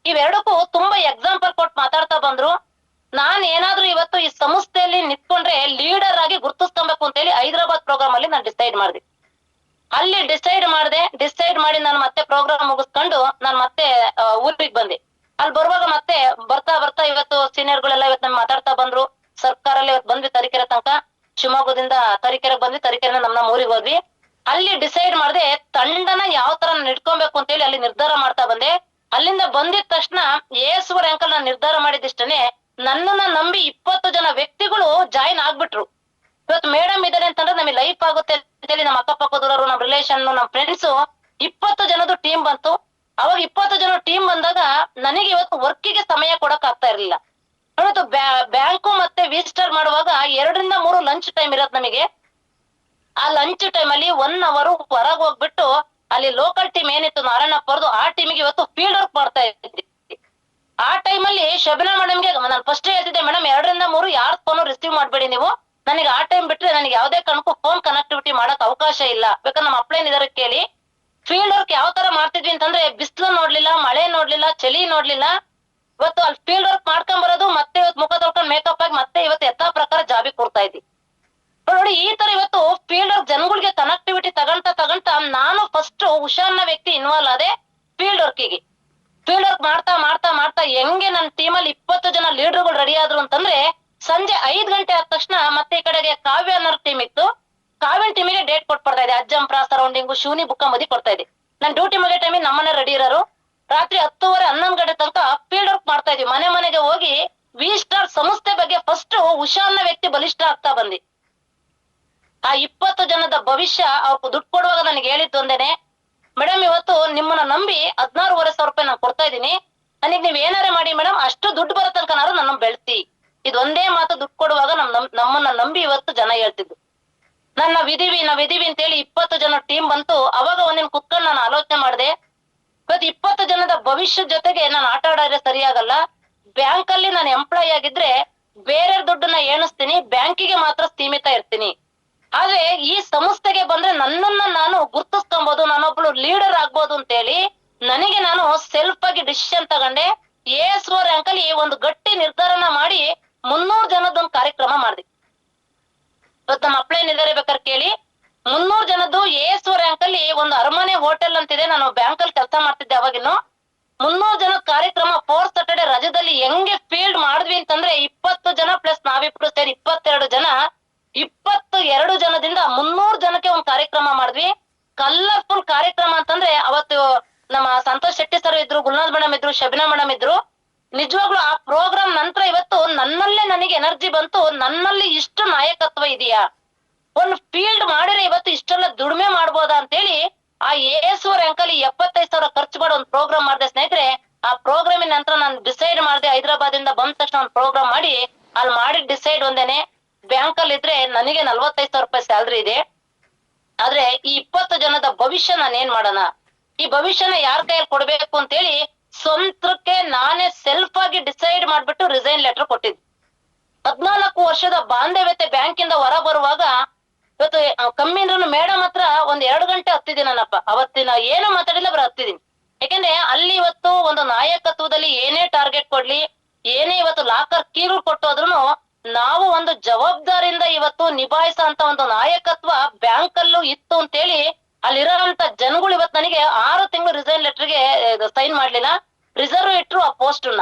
ಇವೆರಡಕ್ಕೂ ತುಂಬಾ ಎಕ್ಸಾಂಪಲ್ ಕೊಟ್ಟು ಮಾತಾಡ್ತಾ ಬಂದ್ರು. ನಾನ್ ಏನಾದ್ರೂ ಇವತ್ತು ಈ ಸಂಸ್ಥೆಯಲ್ಲಿ ನಿಂತ್ಕೊಂಡ್ರೆ ಲೀಡರ್ ಆಗಿ ಗುರ್ತಿಸ್ಕೊಬೇಕು ಅಂತ ಹೇಳಿ ಹೈದರಾಬಾದ್ ಪ್ರೋಗ್ರಾಮ್ ಅಲ್ಲಿ ನಾನು ಡಿಸೈಡ್ ಮಾಡಿದೆ. ಅಲ್ಲಿ ಡಿಸೈಡ್ ಮಾಡಿ ನಾನು ಮತ್ತೆ ಪ್ರೋಗ್ರಾಮ್ ಮುಗಿಸ್ಕೊಂಡು ನಾನು ಮತ್ತೆ ಊರಿಗೆ ಬಂದೆ. ಅಲ್ಲಿ ಬರುವಾಗ ಮತ್ತೆ ಬರ್ತಾ ಬರ್ತಾ ಇವತ್ತು ಸೀನಿಯರ್ ಗಳೆಲ್ಲ ಇವತ್ತು ನಮ್ಗೆ ಮಾತಾಡ್ತಾ ಬಂದ್ರು. ಸರ್ಕಾರಲ್ಲಿ ಇವತ್ತು ಬಂದ್ವಿ ತರೀಕೆರೆ ತನಕ. ಶಿವಮೊಗ್ಗದಿಂದ ತರೀಕೆರೆಗೆ ಬಂದ್ವಿ. ತರೀಕೆರೆ ನಮ್ಮ ಊರಿಗೆ ಹೋದ್ವಿ. ಅಲ್ಲಿ ಡಿಸೈಡ್ ಮಾಡಿದೆ ತಂಡನ ಯಾವ ತರ ನಾನು ಇಟ್ಕೊಬೇಕು ಅಂತ ಹೇಳಿ ಅಲ್ಲಿ ನಿರ್ಧಾರ ಮಾಡ್ತಾ ಬಂದೆ. ಅಲ್ಲಿಂದ ಬಂದಿದ ತಕ್ಷಣ AS ರ್ಯಾಂಕ್ ಅಲ್ಲಿ ನಾನು ನಿರ್ಧಾರ ಮಾಡಿದಿಷ್ಟನೇ, ನನ್ನನ್ನ ನಂಬಿ 20 ಜನ ವ್ಯಕ್ತಿಗಳು ಜಾಯಿನ್ ಆಗ್ಬಿಟ್ರು. ಇವತ್ತು ಮೇಡಮ್ ಇದಾರೆ ಅಂತಂದ್ರೆ ನಮಗೆ ಲೈಫ್ ಆಗುತ್ತೆ ಅಂತೇಳಿ ನಮ್ಮ ಅಕ್ಕಪಕ್ಕದವರು, ನಮ್ಮ ರಿಲೇಷನ್, ನಮ್ಮ ಫ್ರೆಂಡ್ಸ್ 20 ಜನದ ಟೀಮ್ ಬಂತು. ಅವಾಗ 20 ಜನ ಟೀಮ್ ಬಂದಾಗ ನನಗೆ ಇವತ್ತು ವರ್ಕಿಗೆ ಸಮಯ ಕೊಡಕ್ ಆಗ್ತಾ ಇರ್ಲಿಲ್ಲ. ಇವತ್ತು ಬ್ಯಾಂಕು ಮತ್ತೆ ವಿ-ಸ್ಟಾರ್ ಮಾಡುವಾಗ 2 ರಿಂದ 3 ಲಂಚ್ ಟೈಮ್ ಇರತ್ ನಮಗೆ. ಆ ಲಂಚ್ ಟೈಮ್ ಅಲ್ಲಿ 1 hour ಹೊರಗೆ ಹೋಗ್ಬಿಟ್ಟು ಅಲ್ಲಿ ಲೋಕಲ್ ಟೀಮ್ ಏನಿತ್ತು ನಾರಾಯಣಪ್ಪರದು, ಆ ಟೀಮಿಗೆ ಇವತ್ತು ಫೀಲ್ಡ್ ವರ್ಕ್ ಮಾಡ್ತಾ ಇದ್ವಿ. ಆ ಟೈಮಲ್ಲಿ ಶಬನಾ ಮೇಡಮ್ಗೆ ನಾನು ಫಸ್ಟ್ ಹೇಳ್ತಿದ್ದೆ, ಮೇಡಮ್ 2 ರಿಂದ 3 ಯಾರ ಫೋನ್ ರಿಸೀವ್ ಮಾಡ್ಬೇಡಿ ನೀವು. ನನಗೆ ಆ ಟೈಮ್ ಬಿಟ್ರೆ ನನಗೆ ಯಾವುದೇ ಕಾರಣಕ್ಕೂ ಫೋನ್ ಕನೆಕ್ಟಿವಿಟಿ ಮಾಡಕ್ ಅವಕಾಶ ಇಲ್ಲ. ಬೇಕಾದ್ರೆ ನಮ್ಮ ಅಪ್ಲೈನ್ ಇದಾರೆ ಕೇಳಿ. ಫೀಲ್ಡ್ ವರ್ಕ್ ಯಾವ ತರ ಮಾಡ್ತಿದ್ವಿ ಅಂತಂದ್ರೆ, ಬಿಸಿಲು ನೋಡ್ಲಿಲ್ಲ, ಮಳೆ ನೋಡ್ಲಿಲ್ಲ, ಚಳಿ ನೋಡ್ಲಿಲ್ಲ. ಇವತ್ತು ಅಲ್ಲಿ ಫೀಲ್ಡ್ ವರ್ಕ್ ಮಾಡ್ಕೊಂಡ್ ಬರೋದು, ಮತ್ತೆ ಇವತ್ತು ಮುಖ ತೊಳ್ಕೊಂಡು ಮೇಕಪ್ ಆಗಿ ಮತ್ತೆ ಇವತ್ತು ಯಥಾ ಪ್ರಕಾರ ಜಾಬಿಗೆ ಕೊಡ್ತಾ ಇದ್ವಿ. ನೋಡಿ ಈ ತರ ಇವತ್ತು ಫೀಲ್ಡ್ ವರ್ಕ್ ಜನಗಳಿಗೆ ಕನೆಕ್ಟಿವಿಟಿ ತಗೊಂತ ನಾನು ಫಸ್ಟ್ ಹುಷಾರ್ನ ವ್ಯಕ್ತಿ ಇನ್ವಾಲ್ವ್ ಆದೆ ಫೀಲ್ಡ್ ವರ್ಕಿಗೆ. ಫೀಲ್ಡ್ ವರ್ಕ್ ಮಾಡ್ತಾ ಮಾಡ್ತಾ ಮಾಡ್ತಾ ಹೆಂಗೆ ನನ್ನ ಟೀಮಲ್ಲಿ 20 ಜನ ಲೀಡರ್ಗಳು ರೆಡಿ ಆದ್ರು ಅಂತಂದ್ರೆ ಸಂಜೆ 5 ಗಂಟೆ ಆದ ತಕ್ಷಣ ಮತ್ತೆ ಈ ಕಡೆಗೆ ಕಾವ್ಯ ಅನ್ನೋ ಟೀಮ್ ಇತ್ತು. ಕಾವ್ಯನ್ ಟೀಮಿಗೆ ಡೇಟ್ ಕೊಟ್ಬಿಡ್ತಾ ಇದೆ. ಅಜ್ಜಂಪ್ರ ಸರೌಂಡಿಂಗು ಶಿವನಿ ಬುಕ್ಕ ಮದಿ ಕೊಡ್ತಾ ಇದೆ. ನನ್ ಡ್ಯೂಟಿ ಮುಗಿಯೋ ಟೈಮಿಗೆ ನಮ್ಮನೆ ರೆಡಿ ಇರೋರು. ರಾತ್ರಿ 10:30 11 ಗಂಟೆ ತನಕ ಫೀಲ್ಡ್ ವರ್ಕ್ ಮಾಡ್ತಾ ಇದ್ವಿ. ಮನೆ ಮನೆಗೆ ಹೋಗಿ ವಿ ಸ್ಟಾರ್ ಸಂಸ್ಥೆ ಬಗ್ಗೆ ಫಸ್ಟ್ ಉಷಾ ಅನ್ನೋ ವ್ಯಕ್ತಿ ಬಲಿಷ್ಠ ಆಗ್ತಾ ಬಂದಿ. ಆ 20 ಜನದ ಭವಿಷ್ಯ ಅವ್ರು ದುಡ್ಡು ಕೊಡುವಾಗ ನನಗೆ ಹೇಳಿದ್ದು ಒಂದೇನೆ, ಮೇಡಮ್ ಇವತ್ತು ನಿಮ್ಮನ್ನ ನಂಬಿ 16,500 ರೂಪಾಯಿ ನಾನು ಕೊಡ್ತಾ ಇದೀನಿ, ನನಗೆ ನೀವ್ ಏನಾರೇ ಮಾಡಿ ಮೇಡಮ್, ಅಷ್ಟು ದುಡ್ಡು ಬರೋ ತನಕನಾರು ನನ್ನ ಬೆಳೆಸಿ. ಇದೊಂದೇ ಮಾತು ದುಡ್ಡು ಕೊಡುವಾಗ ನಮ್ಮನ್ನ ನಂಬಿ ಇವತ್ತು ಜನ ಹೇಳ್ತಿದ್ದು. ನಾವಿದೀವಿ ಅಂತೇಳಿ 20 ಜನ ಟೀಮ್ ಬಂತು. ಅವಾಗ ಒಂದಿನ ಕುತ್ಕೊಂಡು ನಾನು ಆಲೋಚನೆ ಮಾಡಿದೆ, ಇವತ್ತು 20 ಜನದ ಭವಿಷ್ಯದ ಜೊತೆಗೆ ನಾನು ಆಟ ಆಡಿದ್ರೆ ಸರಿಯಾಗಲ್ಲ. ಬ್ಯಾಂಕ್ ಅಲ್ಲಿ ನಾನು ಎಂಪ್ಲಾಯ್ ಆಗಿದ್ರೆ ಬೇರೆ ದುಡ್ಡನ್ನ ಎಣಿಸ್ತೀನಿ, ಬ್ಯಾಂಕಿಗೆ ಮಾತ್ರ ಸೀಮಿತ ಇರ್ತೀನಿ. ಆದ್ರೆ ಈ ಸಂಸ್ಥೆಗೆ ಬಂದ್ರೆ ನನ್ನನ್ನ ನಾನು ಗುರ್ತಿಸ್ಕೊಬಹುದು, ನಾನೊಬ್ಳು ಲೀಡರ್ ಆಗ್ಬೋದು ಅಂತೇಳಿ ನನಗೆ ನಾನು ಸೆಲ್ಫ್ ಆಗಿ ಡಿಸಿಷನ್ ತಗೊಂಡೆ. ASO ರ್ಯಾಂಕ್ ಅಲ್ಲಿ ಒಂದು ಗಟ್ಟಿ ನಿರ್ಧಾರನ ಮಾಡಿ 300 ಜನದೊಂದು ಕಾರ್ಯಕ್ರಮ ಮಾಡಿದೆ. ಇವತ್ತು ನಮ್ಮ ಅಪ್ಲೈನ್ ಇದಾರೆ, ಬೇಕಾದ್ರೆ ಕೇಳಿ. 300 ಜನದ್ದು ASO ರ್ಯಾಂಕ್ ಅಲ್ಲಿ ಒಂದು ಅರಮನೆ ಹೋಟೆಲ್ ಅಂತಿದೆ. ನಾನು ಬ್ಯಾಂಕ್ ಅಲ್ಲಿ ಕೆಲಸ ಮಾಡ್ತಿದ್ದೆ ಅವಾಗಿನ್ನು. 300 ಜನದ ಕಾರ್ಯಕ್ರಮ 4th Saturday ರಜದಲ್ಲಿ ಹೆಂಗೆ ಫೀಲ್ಡ್ ಮಾಡಿದ್ವಿ ಅಂತಂದ್ರೆ 20 ಜನ ಪ್ಲಸ್ ನಾವಿಬ್ರು ಸೇರಿ 22 ಜನ. 22 ಜನದಿಂದ 300 ಜನಕ್ಕೆ ಒಂದು ಕಾರ್ಯಕ್ರಮ ಮಾಡಿದ್ವಿ. ಕಲರ್ಫುಲ್ ಕಾರ್ಯಕ್ರಮ ಅಂತಂದ್ರೆ ಅವತ್ತು ನಮ್ಮ ಸಂತೋಷ್ ಶೆಟ್ಟಿ ಸರ್ ಇದ್ರು, ಗುಲ್ನಾಥ್ ಮೇಡಮ್ ಇದ್ರು, ಶಬಿನಾ ಮೇಡಮ್ ಇದ್ರು. ನಿಜವಾಗ್ಲೂ ಆ ಪ್ರೋಗ್ರಾಮ್ ನಂತರ ಇವತ್ತು ನನ್ನಲ್ಲೇ ನನಗೆ ಎನರ್ಜಿ ಬಂತು, ನನ್ನಲ್ಲಿ ಇಷ್ಟು ನಾಯಕತ್ವ ಇದೆಯಾ, ಒಂದು ಫೀಲ್ಡ್ ಮಾಡಿದ್ರೆ ಇವತ್ತು ಇಷ್ಟೆಲ್ಲ ದುಡಿಮೆ ಮಾಡ್ಬೋದಾ ಅಂತೇಳಿ ಆ ASO ರ್ಯಾಂಕ್ ಅಲ್ಲಿ 75,000 ಖರ್ಚು ಮಾಡೋ ಒಂದು ಪ್ರೋಗ್ರಾಮ್ ಮಾಡಿದೆ ಸ್ನೇಹಿತರೆ. ಆ ಪ್ರೋಗ್ರಾಮಿನ ನಂತರ ನಾನು ಡಿಸೈಡ್ ಮಾಡಿದೆ, ಹೈದರಾಬಾದ್ ಇಂದ ಬಂದ ತಕ್ಷಣ ಒಂದು ಪ್ರೋಗ್ರಾಮ್ ಮಾಡಿ ಅಲ್ಲಿ ಮಾಡಿದ ಡಿಸೈಡ್ ಒಂದೇನೆ, ಬ್ಯಾಂಕ್ ಅಲ್ಲಿ ಇದ್ರೆ ನನಗೆ 45,000 ರೂಪಾಯಿ ಸ್ಯಾಲ್ರಿ ಇದೆ. ಆದ್ರೆ ಈ 20 ಜನದ ಭವಿಷ್ಯ ನಾನು ಏನ್ ಮಾಡೋಣ, ಈ ಭವಿಷ್ಯನ ಯಾರ ಕೈಯಲ್ಲಿ ಕೊಡ್ಬೇಕು ಅಂತೇಳಿ ಸ್ವಂತಕ್ಕೆ ನಾನೇ ಸೆಲ್ಫ್ ಆಗಿ ಡಿಸೈಡ್ ಮಾಡ್ಬಿಟ್ಟು ರಿಸೈನ್ ಲೆಟರ್ ಕೊಟ್ಟಿದ್ದೆ. 14 ವರ್ಷದ ಬಾಂಧವ್ಯತೆ ಬ್ಯಾಂಕ್ ಇಂದ ಹೊರ ಬರುವಾಗ ಇವತ್ತು ಕಮ್ಮಿ ಅಂದ್ರೂ ಮೇಡಮ್ ಹತ್ರ 1-2 ಗಂಟೆ ಹತ್ತಿದ್ದೀನಿ ನಾನಪ್ಪ. ಅವತ್ತಿನ ಏನು ಮಾತಾಡಿಲ್ಲ, ಬರ ಹತ್ತಿದ್ದೀನಿ. ಯಾಕಂದ್ರೆ ಅಲ್ಲಿ ಇವತ್ತು ಒಂದು ನಾಯಕತ್ವದಲ್ಲಿ ಏನೇ ಟಾರ್ಗೆಟ್ ಕೊಡ್ಲಿ, ಏನೇ ಇವತ್ತು ಲಾಕರ್ ಕೀರು ಕೊಟ್ಟೋದ್ರು ನಾವು ಒಂದು ಜವಾಬ್ದಾರಿಯಿಂದ ಇವತ್ತು ನಿಭಾಯಿಸೋ ಅಂತ ಒಂದು ನಾಯಕತ್ವ ಬ್ಯಾಂಕ್ ಅಲ್ಲೂ ಇತ್ತು ಅಂತೇಳಿ ಅಲ್ಲಿರೋಂತ ಜನಗಳು ಇವತ್ತು ನನಗೆ 6 ತಿಂಗಳು ರಿಸೈನ್ ಲೆಟರ್ಗೆ ಸೈನ್ ಮಾಡ್ಲಿಲ್ಲ, ರಿಸರ್ವ್ ಇಟ್ರು ಆ ಪೋಸ್ಟ್ ನ.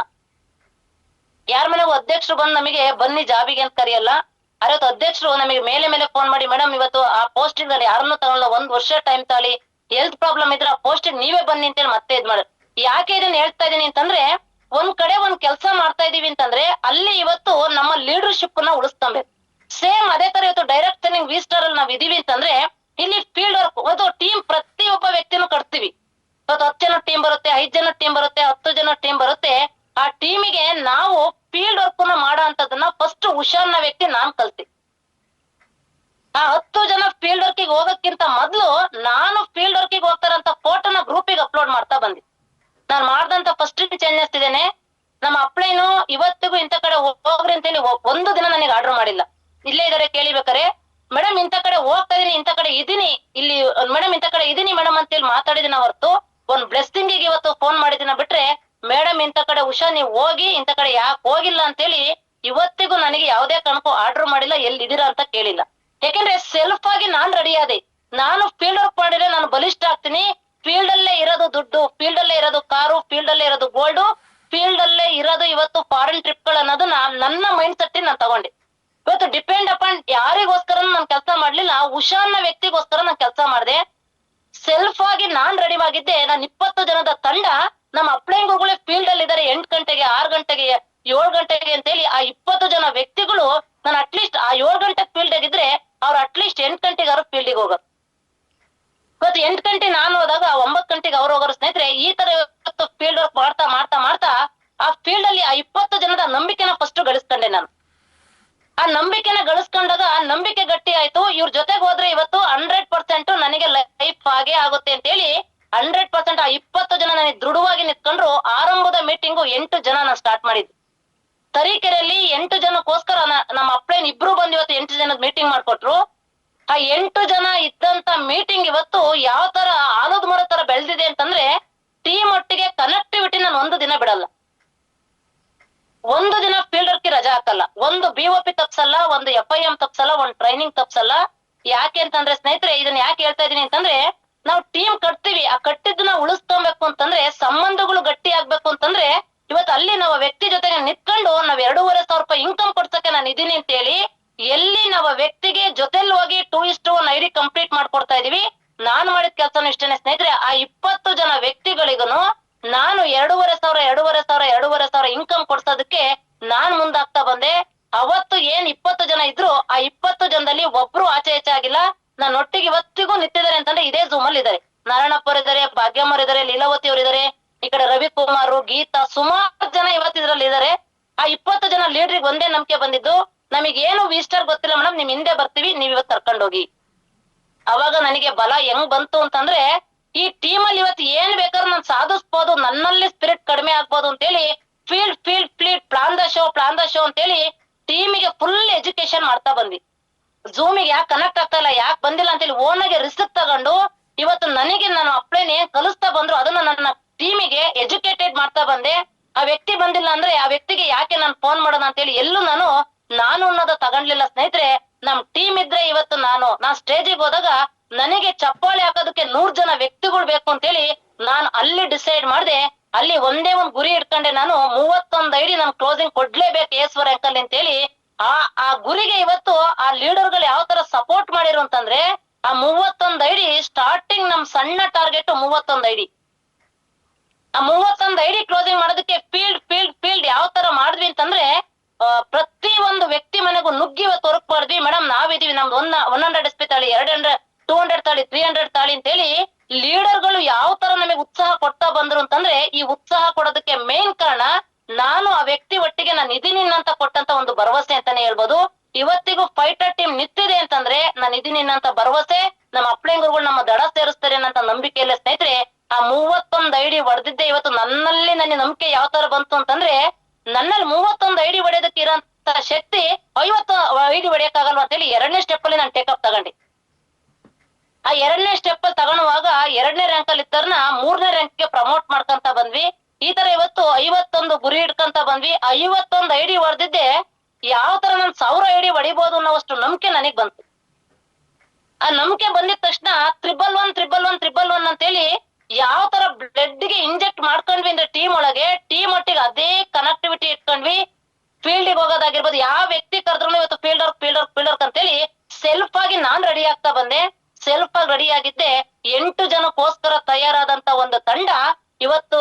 ಯಾರ ಮನೆಗೂ ಅಧ್ಯಕ್ಷರು ಬಂದು ನಮಗೆ ಬನ್ನಿ ಜಾಬಿಗೆ ಅಂತ ಕರೆಯಲ್ಲ. ಅವತ್ತು ಅಧ್ಯಕ್ಷರು ನಮಗೆ ಮೇಲೆ ಫೋನ್ ಮಾಡಿ, ಮೇಡಮ್ ಇವತ್ತು ಆ ಪೋಸ್ಟ್ ನಾನು ಯಾರನ್ನೂ ತಗೊಳ್ಳ, 1 ವರ್ಷ ಟೈಮ್ ತಾಳಿ, ಹೆಲ್ತ್ ಪ್ರಾಬ್ಲಮ್ ಇದ್ರೆ ಆ ಪೋಸ್ಟ್ ನೀವೇ ಬನ್ನಿ ಅಂತೇಳಿ ಮತ್ತೆ ಇದ್ ಮಾಡಿ. ಯಾಕೆ ಇದನ್ನ ಹೇಳ್ತಾ ಇದೀನಿ ಅಂತಂದ್ರೆ, ಒಂದ್ ಕಡೆ ಒಂದ್ ಕೆಲಸ ಮಾಡ್ತಾ ಇದೀವಿ ಅಂತಂದ್ರೆ ಅಲ್ಲಿ ಇವತ್ತು ನಮ್ಮ ಲೀಡರ್ಶಿಪ್ ನ ಉಳಿಸ್ಕೊಬೇಕು. ಸೇಮ್ ಅದೇ ತರ ಇವತ್ತು ಡೈರೆಕ್ಟ್ ಟ್ರೈನಿಂಗ್ ವಿ ಸ್ಟಾರ್ ಅಲ್ಲಿ ನಾವ್ ಇದೀವಿ ಅಂತಂದ್ರೆ ಇಲ್ಲಿ ಫೀಲ್ಡ್ ವರ್ಕ್ ಒಂದು ಟೀಮ್ ಪ್ರತಿಯೊಬ್ಬ ವ್ಯಕ್ತಿನೂ ಕಟ್ತೀವಿ. ಇವತ್ತು 10 ಜನ ಟೀಮ್ ಬರುತ್ತೆ, 5 ಜನ ಟೀಮ್ ಬರುತ್ತೆ, 10 ಜನ ಟೀಮ್ ಬರುತ್ತೆ. ಆ ಟೀಮಿಗೆ ನಾವು ಫೀಲ್ಡ್ ವರ್ಕ್ ನ ಮಾಡೋ ಅಂತದನ್ನ ಫಸ್ಟ್ ಹುಷಾರ್ನ ವ್ಯಕ್ತಿ ನಾನ್ ಕಲ್ತಿ. ಆ 10 ಜನ ಫೀಲ್ಡ್ ವರ್ಕಿಗೆ ಹೋಗೋಕ್ಕಿಂತ ಮೊದ್ಲು ನಾನು ಫೀಲ್ಡ್ ವರ್ಕಿಗೆ ಹೋಗ್ತಾರಂತ ಫೋಟೋನ ಗ್ರೂಪಿಗೆ ಅಪ್ಲೋಡ್ ಮಾಡ್ತಾ ಬಂದಿ. ನಾನ್ ಮಾಡ್ದಂತ ಫಸ್ಟ್ ಚೇಂಜಸ್ ಇದೇನೆ. ನಮ್ಮ ಅಪ್ಲೈನು ಇವತ್ತಿಗೂ ಇಂಥ ಕಡೆ ಹೋಗ್ರಿ ಅಂತೇಳಿ ಒಂದು ದಿನ ನನಗೆ ಆರ್ಡರ್ ಮಾಡಿಲ್ಲ. ಇಲ್ಲೇ ಇದಾರೆ ಕೇಳಿಬೇಕಾರೆ, ಮೇಡಮ್ ಇಂಥ ಕಡೆ ಹೋಗ್ತಾ ಇದೀನಿ, ಇಂಥ ಕಡೆ ಇದೀನಿ, ಇಲ್ಲಿ ಮೇಡಮ್ ಇಂಥ ಕಡೆ ಇದೀನಿ ಮೇಡಮ್ ಅಂತೇಳಿ ಮಾತಾಡಿದಿನ ಹೊರತು ಒಂದ್ ಬ್ಲೆಸ್ಸಿಂಗ್ ಗೆ ಇವತ್ತು ಫೋನ್ ಮಾಡಿದಿನ ಬಿಟ್ರೆ, ಮೇಡಮ್ ಇಂಥ ಕಡೆ ಉಷಾ ನೀವು ಹೋಗಿ, ಇಂಥ ಕಡೆ ಯಾಕೆ ಹೋಗಿಲ್ಲ ಅಂತೇಳಿ ಇವತ್ತಿಗೂ ನನಗೆ ಯಾವುದೇ ಕಾರಣಕ್ಕೂ ಆರ್ಡರ್ ಮಾಡಿಲ್ಲ, ಎಲ್ಲಿದ್ದೀರಾ ಅಂತ ಕೇಳಿಲ್ಲ. ಯಾಕೆಂದ್ರೆ ಸೆಲ್ಫ್ ಆಗಿ ನಾನ್ ರೆಡಿ ಆದೆ. ನಾನು ಫೀಲ್ಡ್ ವರ್ಕ್ ಮಾಡಿದ್ರೆ ನಾನು ಬಲಿಷ್ಠ ಆಗ್ತೀನಿ. ಫೀಲ್ಡ್ ಅಲ್ಲೇ ಇರೋದು ದುಡ್ಡು, ಫೀಲ್ಡ್ ಅಲ್ಲೇ ಇರೋದು ಕಾರು, ಫೀಲ್ಡ್ ಅಲ್ಲೇ ಇರೋದು ಗೋಲ್ಡ್, ಫೀಲ್ಡ್ ಅಲ್ಲೇ ಇರೋದು ಇವತ್ತು ಫಾರಿನ್ ಟ್ರಿಪ್ ಗಳು ಅನ್ನೋದು ನನ್ನ ಮೈಂಡ್ ಸೆಟ್ ನಾನು ತಗೊಂಡೆ. ಇವತ್ತು ಡಿಪೆಂಡ್ ಅಪಾನ್ ಯಾರಿಗೋಸ್ಕರ ನಾನು ಕೆಲಸ ಮಾಡ್ಲಿಲ್ಲ, ಉಷಾ ಅನ್ನೋ ವ್ಯಕ್ತಿಗೋಸ್ಕರ ನಾನು ಕೆಲಸ ಮಾಡಿದೆ. ಸೆಲ್ಫ್ ಆಗಿ ನಾನ್ ರೆಡಿ ಆಗಿದ್ದೆ. ನಾನು 20 ಜನದ ತಂಡ ನಮ್ಮ ಅಪ್ಲೈನ್ಗಳೇ ಫೀಲ್ಡ್ ಅಲ್ಲಿ ಇದಾರೆ, 8 ಗಂಟೆಗೆ 6 ಗಂಟೆಗೆ 7 ಗಂಟೆಗೆ ಅಂತೇಳಿ ಆ 20 ಜನ ವ್ಯಕ್ತಿಗಳು ನಾನು ಅಟ್ಲೀಸ್ಟ್ ಆ 7 ಗಂಟೆಗೆ ಫೀಲ್ಡ್ ಆಗಿದ್ರೆ ಅವ್ರು ಅಟ್ಲೀಸ್ಟ್ 8 ಗಂಟೆಗಾರು ಫೀಲ್ಡಿಗೆ ಹೋಗೋರು. ಇವತ್ತು 8 ಗಂಟೆ ನಾನು ಹೋದಾಗ 9 ಗಂಟೆಗೆ ಅವ್ರು ಹೋಗೋರು. ಸ್ನೇಹಿತರೆ, ಈ ತರ ಇವತ್ತು ಫೀಲ್ಡ್ ವರ್ಕ್ ಮಾಡ್ತಾ ಮಾಡ್ತಾ ಮಾಡ್ತಾ ಆ ಫೀಲ್ಡ್ ಅಲ್ಲಿ ಆ 20 ಜನದ ನಂಬಿಕೆನ ಫಸ್ಟ್ ಗಳಿಸ್ಕೊಂಡೆ ನಾನು. ಆ ನಂಬಿಕೆನ ಗಳಿಸ್ಕೊಂಡಾಗ ಆ ನಂಬಿಕೆ ಗಟ್ಟಿ ಆಯ್ತು. ಇವ್ರ ಜೊತೆಗೆ ಹೋದ್ರೆ ಇವತ್ತು 100% ನನಗೆ ಲೈಫ್ ಹಾಗೆ ಆಗುತ್ತೆ ಅಂತ ಹೇಳಿ 100% ಆ 20 ಜನ ನನಗೆ ದೃಢವಾಗಿ ನಿಂತ್ಕೊಂಡ್ರು. ಆರಂಭದ ಮೀಟಿಂಗು 8 ಜನ ನಾನು ಸ್ಟಾರ್ಟ್ ಮಾಡಿದ್ವಿ. ತರೀಕೆರೆಯಲ್ಲಿ 8 ಜನಕ್ಕೋಸ್ಕರ ನಮ್ಮ ಅಪ್ಲೈನ್ ಇಬ್ರು ಬಂದು ಇವತ್ತು 8 ಜನದ ಮೀಟಿಂಗ್ ಮಾಡ್ಕೊಟ್ರು. ಆ 8 ಜನ ಇದ್ದಂತ ಮೀಟಿಂಗ್ ಇವತ್ತು ಯಾವ ತರ ಆಲೋದ್ ಮರ ತರ ಬೆಳೆದಿದೆ ಅಂತಂದ್ರೆ, ಟೀಮ್ ಒಟ್ಟಿಗೆ ಕನೆಕ್ಟಿವಿಟಿ ನಾನು ಒಂದು ದಿನ ಬಿಡಲ್ಲ, ಒಂದು ದಿನ ಫೀಲ್ಡ್ ವರ್ಕ್ ರಜಾ ಹಾಕಲ್ಲ, ಒಂದು BOP ತಪ್ಸಲ್ಲ, ಒಂದು FIM ತಪ್ಸಲ್ಲ, ಒಂದು ಟ್ರೈನಿಂಗ್ ತಪ್ಸಲ್ಲ. ಯಾಕೆ ಅಂತಂದ್ರೆ ಸ್ನೇಹಿತರೆ, ಇದನ್ನ ಯಾಕೆ ಹೇಳ್ತಾ ಇದೀನಿ ಅಂತಂದ್ರೆ, ನಾವು ಟೀಮ್ ಕಟ್ತೀವಿ, ಆ ಕಟ್ಟಿದ್ದನ್ನ ಉಳಿಸ್ಕೊಬೇಕು ಅಂತಂದ್ರೆ ಸಂಬಂಧಗಳು ಗಟ್ಟಿ ಆಗ್ಬೇಕು ಅಂತಂದ್ರೆ ಇವತ್ತು ಅಲ್ಲಿ ನಾವು ವ್ಯಕ್ತಿ ಜೊತೆಗೆ ನಿಂತ್ಕೊಂಡು ನಾವ್ 2,500 ಇನ್ಕಮ್ ಕೊಡ್ಸಕ್ಕೆ ನಾನು ಇದೀನಿ ಅಂತ ಹೇಳಿ ಎಲ್ಲಿ ನಾವು ವ್ಯಕ್ತಿಗೆ ಜೊತೆಲಿ ಹೋಗಿ 2:1 ಐಡಿ ಕಂಪ್ಲೀಟ್ ಮಾಡ್ಕೊಡ್ತಾ ಇದೀವಿ. ನಾನ್ ಮಾಡಿದ ಕೆಲಸನೂ ಇಷ್ಟೇನೆ ಸ್ನೇಹಿತರೆ. ಆ 20 ಜನ ವ್ಯಕ್ತಿಗಳಿಗೂ ನಾನು 2,500 ಇನ್ಕಮ್ ಕೊಡ್ಸೋದಕ್ಕೆ ನಾನ್ ಮುಂದಾಗ್ತಾ ಬಂದೆ. ಅವತ್ತು ಏನ್ 20 ಜನ ಇದ್ರು ಆ 20 ಜನದಲ್ಲಿ ಒಬ್ರು ಆಚೆ ಈಚೆ ಆಗಿಲ್ಲ. ನಾನು ಒಟ್ಟಿಗೆ ಇವತ್ತಿಗೂ ನಿಂತಿದ್ದಾರೆ ಅಂತಂದ್ರೆ ಇದೇ ಝೂಮ್ ಅಲ್ಲಿ ಇದ್ದಾರೆ. ನಾರಾಯಣಪ್ಪ ಅವ್ರು ಇದಾರೆ, ಭಾಗ್ಯಮ್ಮ ಅವ್ರು ಇದಾರೆ, ಲೀಲಾವತಿ ಅವ್ರು ಇದಾರೆ, ಈ ಕಡೆ ರವಿಕುಮಾರ್, ಗೀತಾ, ಸುಮಾರು ಜನ ಇವತ್ತು ಇದ್ರಲ್ಲಿ ಇದಾರೆ. ಆ 20 ಜನ ಲೀಡ್ರಿಗೆ ಒಂದೇ ನಂಬಿಕೆ ಬಂದಿದ್ದು, ನಮಗೇನು ವಿಸ್ಟಾರ್ ಗೊತ್ತಿಲ್ಲ ಮೇಡಮ್, ನಿಮ್ ಹಿಂದೆ ಬರ್ತೀವಿ, ನೀವ್ ಇವತ್ತು ಕರ್ಕೊಂಡೋಗಿ. ಅವಾಗ ನನಗೆ ಬಲ ಹೆಂಗ್ ಬಂತು ಅಂತಂದ್ರೆ, ಈ ಟೀಮ್ ಅಲ್ಲಿ ಇವತ್ತು ಏನ್ ಬೇಕಾದ್ರೂ ನಾನು ಸಾಧಿಸ್ಬೋದು, ನನ್ನಲ್ಲಿ ಸ್ಪಿರಿಟ್ ಕಡಿಮೆ ಆಗ್ಬೋದು ಅಂತೇಳಿ ಪ್ಲಾನ್ ದ ಶೋ ಅಂತೇಳಿ ಟೀಮಿಗೆ ಫುಲ್ ಎಜುಕೇಶನ್ ಮಾಡ್ತಾ ಬಂದ್ವಿ. ಝೂಮಿಗೆ ಯಾಕೆ ಕನೆಕ್ಟ್ ಆಗ್ತಾ ಇಲ್ಲ, ಯಾಕೆ ಬಂದಿಲ್ಲ ಅಂತೇಳಿ ಓನಾಗೆ ರಿಸ್ಕ್ ತಗೊಂಡು ಇವತ್ತು ನನಗೆ ನಾನು ಅಪ್ಲೈನ್ ಏನ್ ಕಲಿಸ್ತಾ ಬಂದ್ರು ಅದನ್ನ ನನ್ನ ಟೀಮಿಗೆ ಎಜುಕೇಟೆಡ್ ಮಾಡ್ತಾ ಬಂದೆ. ಆ ವ್ಯಕ್ತಿ ಬಂದಿಲ್ಲ ಅಂದ್ರೆ ಆ ವ್ಯಕ್ತಿಗೆ ಯಾಕೆ ನಾನು ಫೋನ್ ಮಾಡೋಣ ಅಂತೇಳಿ ಎಲ್ಲೂ ನಾನು ಅನ್ನೋದ ತಗೊಂಡ್ಲಿಲ್ಲ ಸ್ನೇಹಿತರೆ. ನಮ್ ಟೀಮ್ ಇದ್ರೆ ಇವತ್ತು ನಾನು ಸ್ಟೇಜಿಗೆ ಹೋದಾಗ ನನಗೆ ಚಪ್ಪಾಳೆ ಹಾಕೋದಕ್ಕೆ 100 ಜನ ವ್ಯಕ್ತಿಗಳು ಬೇಕು ಅಂತೇಳಿ ನಾನು ಅಲ್ಲಿ ಡಿಸೈಡ್ ಮಾಡಿದೆ. ಅಲ್ಲಿ ಒಂದೇ ಒಂದ್ ಗುರಿ ಇಟ್ಕೊಂಡೆ, ನಾನು 31 ಐಡಿ ನಾನು ಕ್ಲೋಸಿಂಗ್ ಕೊಡ್ಲೇಬೇಕು ಏಶ್ವರ ಅಂಕಲ್ ಅಂತೇಳಿ. ಆ ಗುರಿಗೆ ಇವತ್ತು ಆ ಲೀಡರ್ಗಳು ಯಾವ ತರ ಸಪೋರ್ಟ್ ಮಾಡಿರು ಅಂತಂದ್ರೆ, ಆ 31 ಐಡಿ ಸ್ಟಾರ್ಟಿಂಗ್ ನಮ್ ಸಣ್ಣ ಟಾರ್ಗೆಟ್ 31 ಐಡಿ. ಆ 31 ಐಡಿ ಕ್ಲೋಸಿಂಗ್ ಮಾಡೋದಕ್ಕೆ ಫೀಲ್ಡ್ ಯಾವ ತರ ಮಾಡಿದ್ವಿ ಅಂತಂದ್ರೆ, ಪ್ರತಿ ಒಂದು ವ್ಯಕ್ತಿ ಮನೆಗೂ ನುಗ್ಗಿ ಇವತ್ತು ವರ್ಕ್ ಮಾಡಿದ್ವಿ. ಮೇಡಮ್ ನಾವಿದೀವಿ, ನಮ್ದು 100 SP ತಾಳಿ, 200 ತಾಳಿ, 300 ತಾಳಿ ಅಂತೇಳಿ ಲೀಡರ್ಗಳು ಯಾವ ತರ ನಮಗೆ ಉತ್ಸಾಹ ಕೊಡ್ತಾ ಬಂದ್ರು ಅಂತಂದ್ರೆ, ಈ ಉತ್ಸಾಹ ಕೊಡೋದಕ್ಕೆ ಮೇನ್ ಕಾರಣ ನಾನು ಆ ವ್ಯಕ್ತಿ ಒಟ್ಟಿಗೆ ನಾನು ಇದೀನಿ ಅಂತ ಕೊಟ್ಟಂತ ಒಂದು ಭರವಸೆ ಅಂತಾನೆ ಹೇಳ್ಬೋದು. ಇವತ್ತಿಗೂ ಫೈಟರ್ ಟೀಮ್ ನಿಂತಿದೆ ಅಂತಂದ್ರೆ ನಾನು ಇದೀನಿ ಅಂತ ಭರವಸೆ, ನಮ್ಮ ಅಪ್ಲೈನ್ ಗುರುಗಳು ನಮ್ಮ ದಡ ಸೇರಿಸ್ತಾರೆ ಅನ್ನೋ ನಂಬಿಕೆಯಲ್ಲ ಸ್ನೇಹಿತರೆ. ಆ 31 ಐಡಿ ಹೊಡೆದಿದ್ದೆ ಇವತ್ತು ನನ್ನಲ್ಲಿ ನನಗೆ ನಂಬಿಕೆ ಯಾವ ತರ ಬಂತು ಅಂತಂದ್ರೆ, ನನ್ನಲ್ಲಿ 31 ಐಡಿ ಹೊಡೆಯೋದಕ್ಕೆ ಇರೋಂತ ಶಕ್ತಿ 50 ಐಡಿ ಹೊಡೆಯಕ್ಕಾಗಲ್ವಾ ಅಂತೇಳಿ 2ನೇ ಸ್ಟೆಪ್ ಅಲ್ಲಿ ನಾನು ಟೇಕಪ್ ತಗೊಂಡೆ. ಆ 2ನೇ ಸ್ಟೆಪ್ ಅಲ್ಲಿ ತಗೊಳುವಾಗ 2ನೇ ರ್ಯಾಂಕ್ ಅಲ್ಲಿ ಇತ್ತರ್ನ 3ನೇ ರ್ಯಾಂಕ್ ಗೆ ಪ್ರಮೋಟ್ ಮಾಡ್ಕೊಂತ ಬಂದ್ವಿ. ಈ ತರ ಇವತ್ತು 51 ಗುರಿ ಇಟ್ಕೊಂತ ಬಂದ್ವಿ. 51 ಐಡಿ ಹೊಡೆದಿದ್ದೆ ಯಾವ ತರ ನಾನು 1000 ಐಡಿ ಹೊಡಿಬಹುದು ಅನ್ನೋಷ್ಟು ನಂಬಿಕೆ ನನಗ್ ಬಂತು. ಆ ನಂಬಿಕೆ ಬಂದಿದ ತಕ್ಷಣ 111 ಅಂತೇಳಿ ಯಾವ ತರ ಬ್ಲಡ್ ಗೆ ಇಂಜೆಕ್ಟ್ ಮಾಡ್ಕೊಂಡ್ವಿ ಅಂದ್ರೆ ಟೀಮ್ ಒಟ್ಟಿಗೆ ಅದೇ ಕನೆಕ್ಟಿವಿಟಿ ಇಟ್ಕೊಂಡ್ವಿ. ಫೀಲ್ಡ್ ಹೋಗೋದಾಗಿರ್ಬೋದು, ಯಾವ ವ್ಯಕ್ತಿ ಕರೆದ್ರು ಇವತ್ತು ಫೀಲ್ಡ್ ವರ್ಕ್ ಅಂತೇಳಿ ಸೆಲ್ಫ್ ಆಗಿ ನಾನ್ ರೆಡಿ ಆಗ್ತಾ ಬಂದೆ. ಸೆಲ್ಫ್ ಆಗಿ ರೆಡಿ ಆಗಿದ್ದೆ. 8 ಜನಕ್ಕೋಸ್ಕರ ತಯಾರಾದಂತ ಒಂದು ತಂಡ ಇವತ್ತು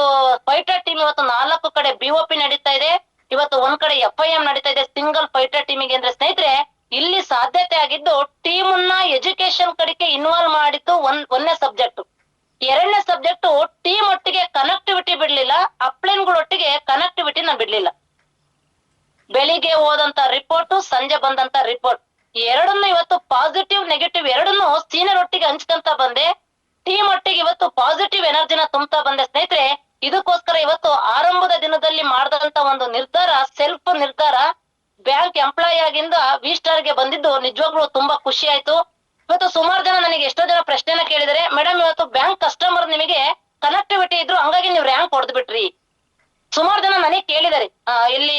ಫೈಟರ್ ಟೀಮ್ ಇವತ್ತು 4 ಕಡೆ BOP ನಡೀತಾ ಇದೆ. ಇವತ್ತು ಒಂದ್ ಕಡೆ FIM ನಡೀತಾ ಇದೆ ಸಿಂಗಲ್ ಫೈಟರ್ ಟೀಮಿಗೆ. ಅಂದ್ರೆ ಸ್ನೇಹಿತರೆ ಇಲ್ಲಿ ಸಾಧ್ಯತೆ ಆಗಿದ್ದು ಟೀಮ್ ಎಜುಕೇಶನ್ ಕಡೆಗೆ ಇನ್ವಾಲ್ವ್ ಮಾಡಿದ್ದು ಒಂದನೇ ಸಬ್ಜೆಕ್ಟ್. 2ನೇ ಸಬ್ಜೆಕ್ಟ್ ಟೀಮ್ ಒಟ್ಟಿಗೆ ಕನೆಕ್ಟಿವಿಟಿ ಬಿಡ್ಲಿಲ್ಲ, ಅಪ್ಲೈನ್ಗಳೊಟ್ಟಿಗೆ ಕನೆಕ್ಟಿವಿಟಿ ನಾನು ಬಿಡ್ಲಿಲ್ಲ. ಬೆಳಿಗ್ಗೆ ಹೋದಂತ ರಿಪೋರ್ಟ್, ಸಂಜೆ ಬಂದಂತ ರಿಪೋರ್ಟ್ ಎರಡನ್ನೂ ಇವತ್ತು ಪಾಸಿಟಿವ್ ನೆಗೆಟಿವ್ ಎರಡನ್ನೂ ಸೀನಿಯರ್ ಒಟ್ಟಿಗೆ ಹಂಚ್ಕೊಂತ ಬಂದೆ. ಟೀಮ್ ಒಟ್ಟಿಗೆ ಇವತ್ತು ಪಾಸಿಟಿವ್ ಎನರ್ಜಿನ ತುಂಬ್ತಾ ಬಂದೆ ಸ್ನೇಹಿತರೆ. ಇದಕ್ಕೋಸ್ಕರ ಇವತ್ತು ಆರಂಭದ ದಿನದಲ್ಲಿ ಮಾಡಿದಂತ ಒಂದು ನಿರ್ಧಾರ, ಸೆಲ್ಫ್ ನಿರ್ಧಾರ, ಬ್ಯಾಂಕ್ ಎಂಪ್ಲಾಯಿ ಆಗಿಂದ V-Star ಗೆ ಬಂದಿದ್ದು ನಿಜವಾಗ್ಲೂ ತುಂಬಾ ಖುಷಿ ಆಯ್ತು. ಇವತ್ತು ಸುಮಾರು ಜನ ನನಗೆ ಎಷ್ಟೋ ಜನ ಪ್ರಶ್ನೆನ ಕೇಳಿದರೆ, ಮೇಡಮ್ ಇವತ್ತು ಬ್ಯಾಂಕ್ ಕಸ್ಟಮರ್ ನಿಮಗೆ ಕನೆಕ್ಟಿವಿಟಿ ಇದ್ರು ಹಂಗಾಗಿ ನೀವು ರ್ಯಾಂಕ್ ಹೊಡೆದ್ ಬಿಟ್ರಿ. ಸುಮಾರು ಜನ ನನಗೆ ಕೇಳಿದಾರೆ, ಇಲ್ಲಿ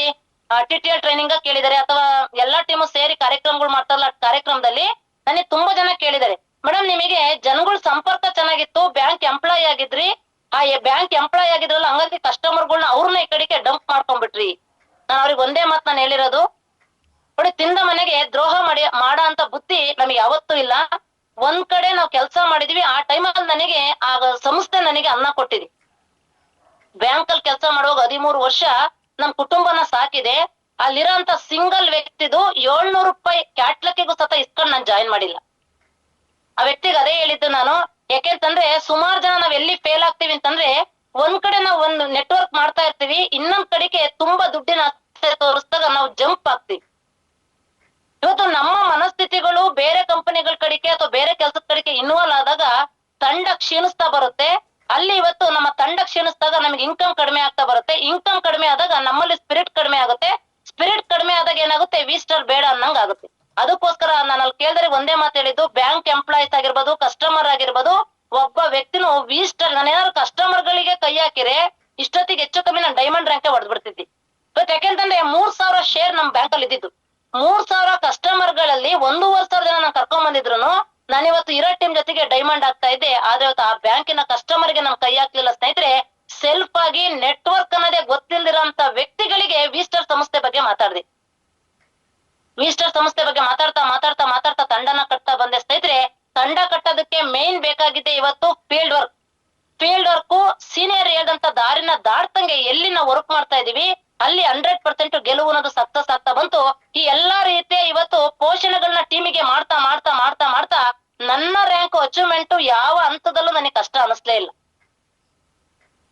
TTL ಟ್ರೈನಿಂಗ್ ಕೇಳಿದಾರೆ ಅಥವಾ ಎಲ್ಲಾ ಟೀಮು ಸೇರಿ ಕಾರ್ಯಕ್ರಮಗಳು ಮಾಡ್ತಾರಲ್ಲ ಕಾರ್ಯಕ್ರಮದಲ್ಲಿ ನನಗೆ ತುಂಬಾ ಜನ ಕೇಳಿದಾರೆ, ಮೇಡಮ್ ನಿಮಗೆ ಜನಗಳ ಸಂಪರ್ಕ ಚೆನ್ನಾಗಿತ್ತು, ಬ್ಯಾಂಕ್ ಎಂಪ್ಲಾಯಿ ಆಗಿದ್ರಿ, ಆ ಬ್ಯಾಂಕ್ ಎಂಪ್ಲಾಯಿ ಆಗಿದ್ರಲ್ಲ ಹಂಗಾಗಿ ಕಸ್ಟಮರ್ಗಳನ್ನ ಅವ್ರನ್ನ ಈ ಕಡೆಗೆ ಡಂಪ್ ಮಾಡ್ಕೊಂಡ್ಬಿಟ್ರಿ. ನಾನು ಅವ್ರಿಗೆ ಒಂದೇ ಮಾತು ನಾನು ಹೇಳಿರೋದು, ನೋಡಿ ತಿಂದ ಮನೆಗೆ ದ್ರೋಹ ಮಾಡ ಅಂತ ಬುದ್ಧಿ ನಮಗೆ ಯಾವತ್ತೂ ಇಲ್ಲ. ಒಂದ್ ಕಡೆ ನಾವು ಕೆಲಸ ಮಾಡಿದ್ವಿ, ಆ ಟೈಮಲ್ಲಿ ನನಗೆ ಆ ಸಂಸ್ಥೆ ನನಗೆ ಅನ್ನ ಕೊಟ್ಟಿದೆ. ಬ್ಯಾಂಕ್ ಅಲ್ಲಿ ಕೆಲಸ ಮಾಡುವಾಗ 13 ವರ್ಷ ನಮ್ ಕುಟುಂಬನ ಸಾಕಿದೆ. ಅಲ್ಲಿರೋಂತ ಸಿಂಗಲ್ ವ್ಯಕ್ತಿದು 700 ರೂಪಾಯಿ ಕ್ಯಾಟ್ಲಕ್ಕಿಗೂ ಸತ ಇಸ್ಕೊಂಡು ನಾನು ಜಾಯಿನ್ ಮಾಡಿಲ್ಲ. ಆ ವ್ಯಕ್ತಿಗೆ ಅದೇ ಹೇಳಿದ್ದು ನಾನು. ಯಾಕೆಂತಂದ್ರೆ ಸುಮಾರು ಜನ ನಾವ್ ಎಲ್ಲಿ ಫೇಲ್ ಆಗ್ತೀವಿ ಅಂತಂದ್ರೆ, ಒಂದ್ ಕಡೆ ನಾವು ಒಂದು ನೆಟ್ವರ್ಕ್ ಮಾಡ್ತಾ ಇರ್ತೀವಿ, ಇನ್ನೊಂದ್ ಕಡೆಗೆ ತುಂಬಾ ದುಡ್ಡಿನ ಆಸೆ ತೋರಿಸಿದಾಗ ನಾವು ಜಂಪ್ ಆಗ್ತೀವಿ. ಇವತ್ತು ನಮ್ಮ ಮನಸ್ಥಿತಿಗಳು ಬೇರೆ ಕಂಪನಿಗಳ ಕಡೆಗೆ ಅಥವಾ ಬೇರೆ ಕೆಲಸದ ಕಡೆಗೆ ಇನ್ವಾಲ್ವ್ ಆದಾಗ ತಂಡ ಕ್ಷೀಣಿಸ್ತಾ ಬರುತ್ತೆ. ಅಲ್ಲಿ ಇವತ್ತು ನಮ್ಮ ತಂಡ ಕ್ಷೀಣಿಸಿದಾಗ ನಮ್ಗೆ ಇನ್ಕಮ್ ಕಡಿಮೆ ಆಗ್ತಾ ಬರುತ್ತೆ. ಇನ್ಕಮ್ ಕಡಿಮೆ ಆದಾಗ ನಮ್ಮಲ್ಲಿ ಸ್ಪಿರಿಟ್ ಕಡಿಮೆ ಆಗುತ್ತೆ. ಸ್ಪಿರಿಟ್ ಕಡಿಮೆ ಆದಾಗ ಏನಾಗುತ್ತೆ, V-Star ಬೇಡ ಅನ್ನಂಗ್ ಆಗುತ್ತೆ. ಅದಕ್ಕೋಸ್ಕರ ನಾನು ಅಲ್ಲಿ ಕೇಳಿದ್ರೆ ಒಂದೇ ಮಾತು ಹೇಳಿದ್ದು, ಬ್ಯಾಂಕ್ ಎಂಪ್ಲಾಯೀಸ್ ಆಗಿರ್ಬೋದು, ಕಸ್ಟಮರ್ ಆಗಿರ್ಬೋದು, ಒಬ್ಬ ವ್ಯಕ್ತಿನೂ V-Star ನಾನು ಏನಾದ್ರು ಕಸ್ಟಮರ್ ಗಳಿಗೆ ಕೈ ಹಾಕಿರೆ ಇಷ್ಟೊತ್ತಿಗೆ ಹೆಚ್ಚು ಕಮ್ಮಿ ನಾನು ಡೈಮಂಡ್ ರ್ಯಾಂಕ್ ಹೊಡೆದ್ಬಿಡ್ತಿದ್ದಿ. ಇವತ್ತು ಯಾಕೆಂತಂದ್ರೆ 3000 ಶೇರ್ ನಮ್ ಬ್ಯಾಂಕ್ ಅಲ್ಲಿ ಇದ್ದಿದ್ದು. 3000 ಕಸ್ಟಮರ್ ಗಳಲ್ಲಿ 1500 ಜನ ನಾನು ಕರ್ಕೊಂಡ್ ಬಂದಿದ್ರು ನಾನು ಇವತ್ತು ಇರೋ ಟೀಮ್ ಜೊತೆಗೆ ಡೈಮಂಡ್ ಆಗ್ತಾ ಇದ್ದೆ. ಆದ್ರೆ ಇವತ್ತು ಆ ಬ್ಯಾಂಕಿನ ಕಸ್ಟಮರ್ ಗೆ ನಾನು ಕೈ ಹಾಕ್ಲಿಲ್ಲ ಸ್ನೇಹಿತರೆ. ಸೆಲ್ಫ್ ಆಗಿ ನೆಟ್ವರ್ಕ್ ಅನ್ನೋದೇ ಮಾತಾಡ್ದೆ. ವಿಸ್ಟರ್ ಸಂಸ್ಥೆ ಬಗ್ಗೆ ಮಾತಾಡ್ತಾ ಮಾತಾಡ್ತಾ ಮಾತಾಡ್ತಾ ತಂಡನ ಕಟ್ತಾ ಬಂದೆ ಸ್ನೇಹಿತರೆ. ತಂಡ ಕಟ್ಟೋದಕ್ಕೆ ಮೇನ್ ಬೇಕಾಗಿದೆ ಇವತ್ತು field work. Field work senior ಹೇಳ್ದಂತ ದಾರಿನ ದಾಟ್ತಂಗೆ ಎಲ್ಲಿ ನಾವು ವರ್ಕ್ ಮಾಡ್ತಾ ಇದೀವಿ ಅಲ್ಲಿ 100% ಗೆಲುವು ಅನ್ನೋದು ಸಕ್ಸಸ್ ಆಗ್ತಾ ಬಂತು. ಈ ಎಲ್ಲಾ ರೀತಿಯ ಇವತ್ತು ಪೋಷಣೆಗಳನ್ನ ಟೀಮಿಗೆ ಮಾಡ್ತಾ ಮಾಡ್ತಾ ಮಾಡ್ತಾ ಮಾಡ್ತಾ ನನ್ನ ರ್ಯಾಂಕ್ ಅಚೀವ್ಮೆಂಟ್ ಯಾವ ಹಂತದಲ್ಲೂ ನನಗೆ ಕಷ್ಟ ಅನಿಸ್ಲೇ ಇಲ್ಲ.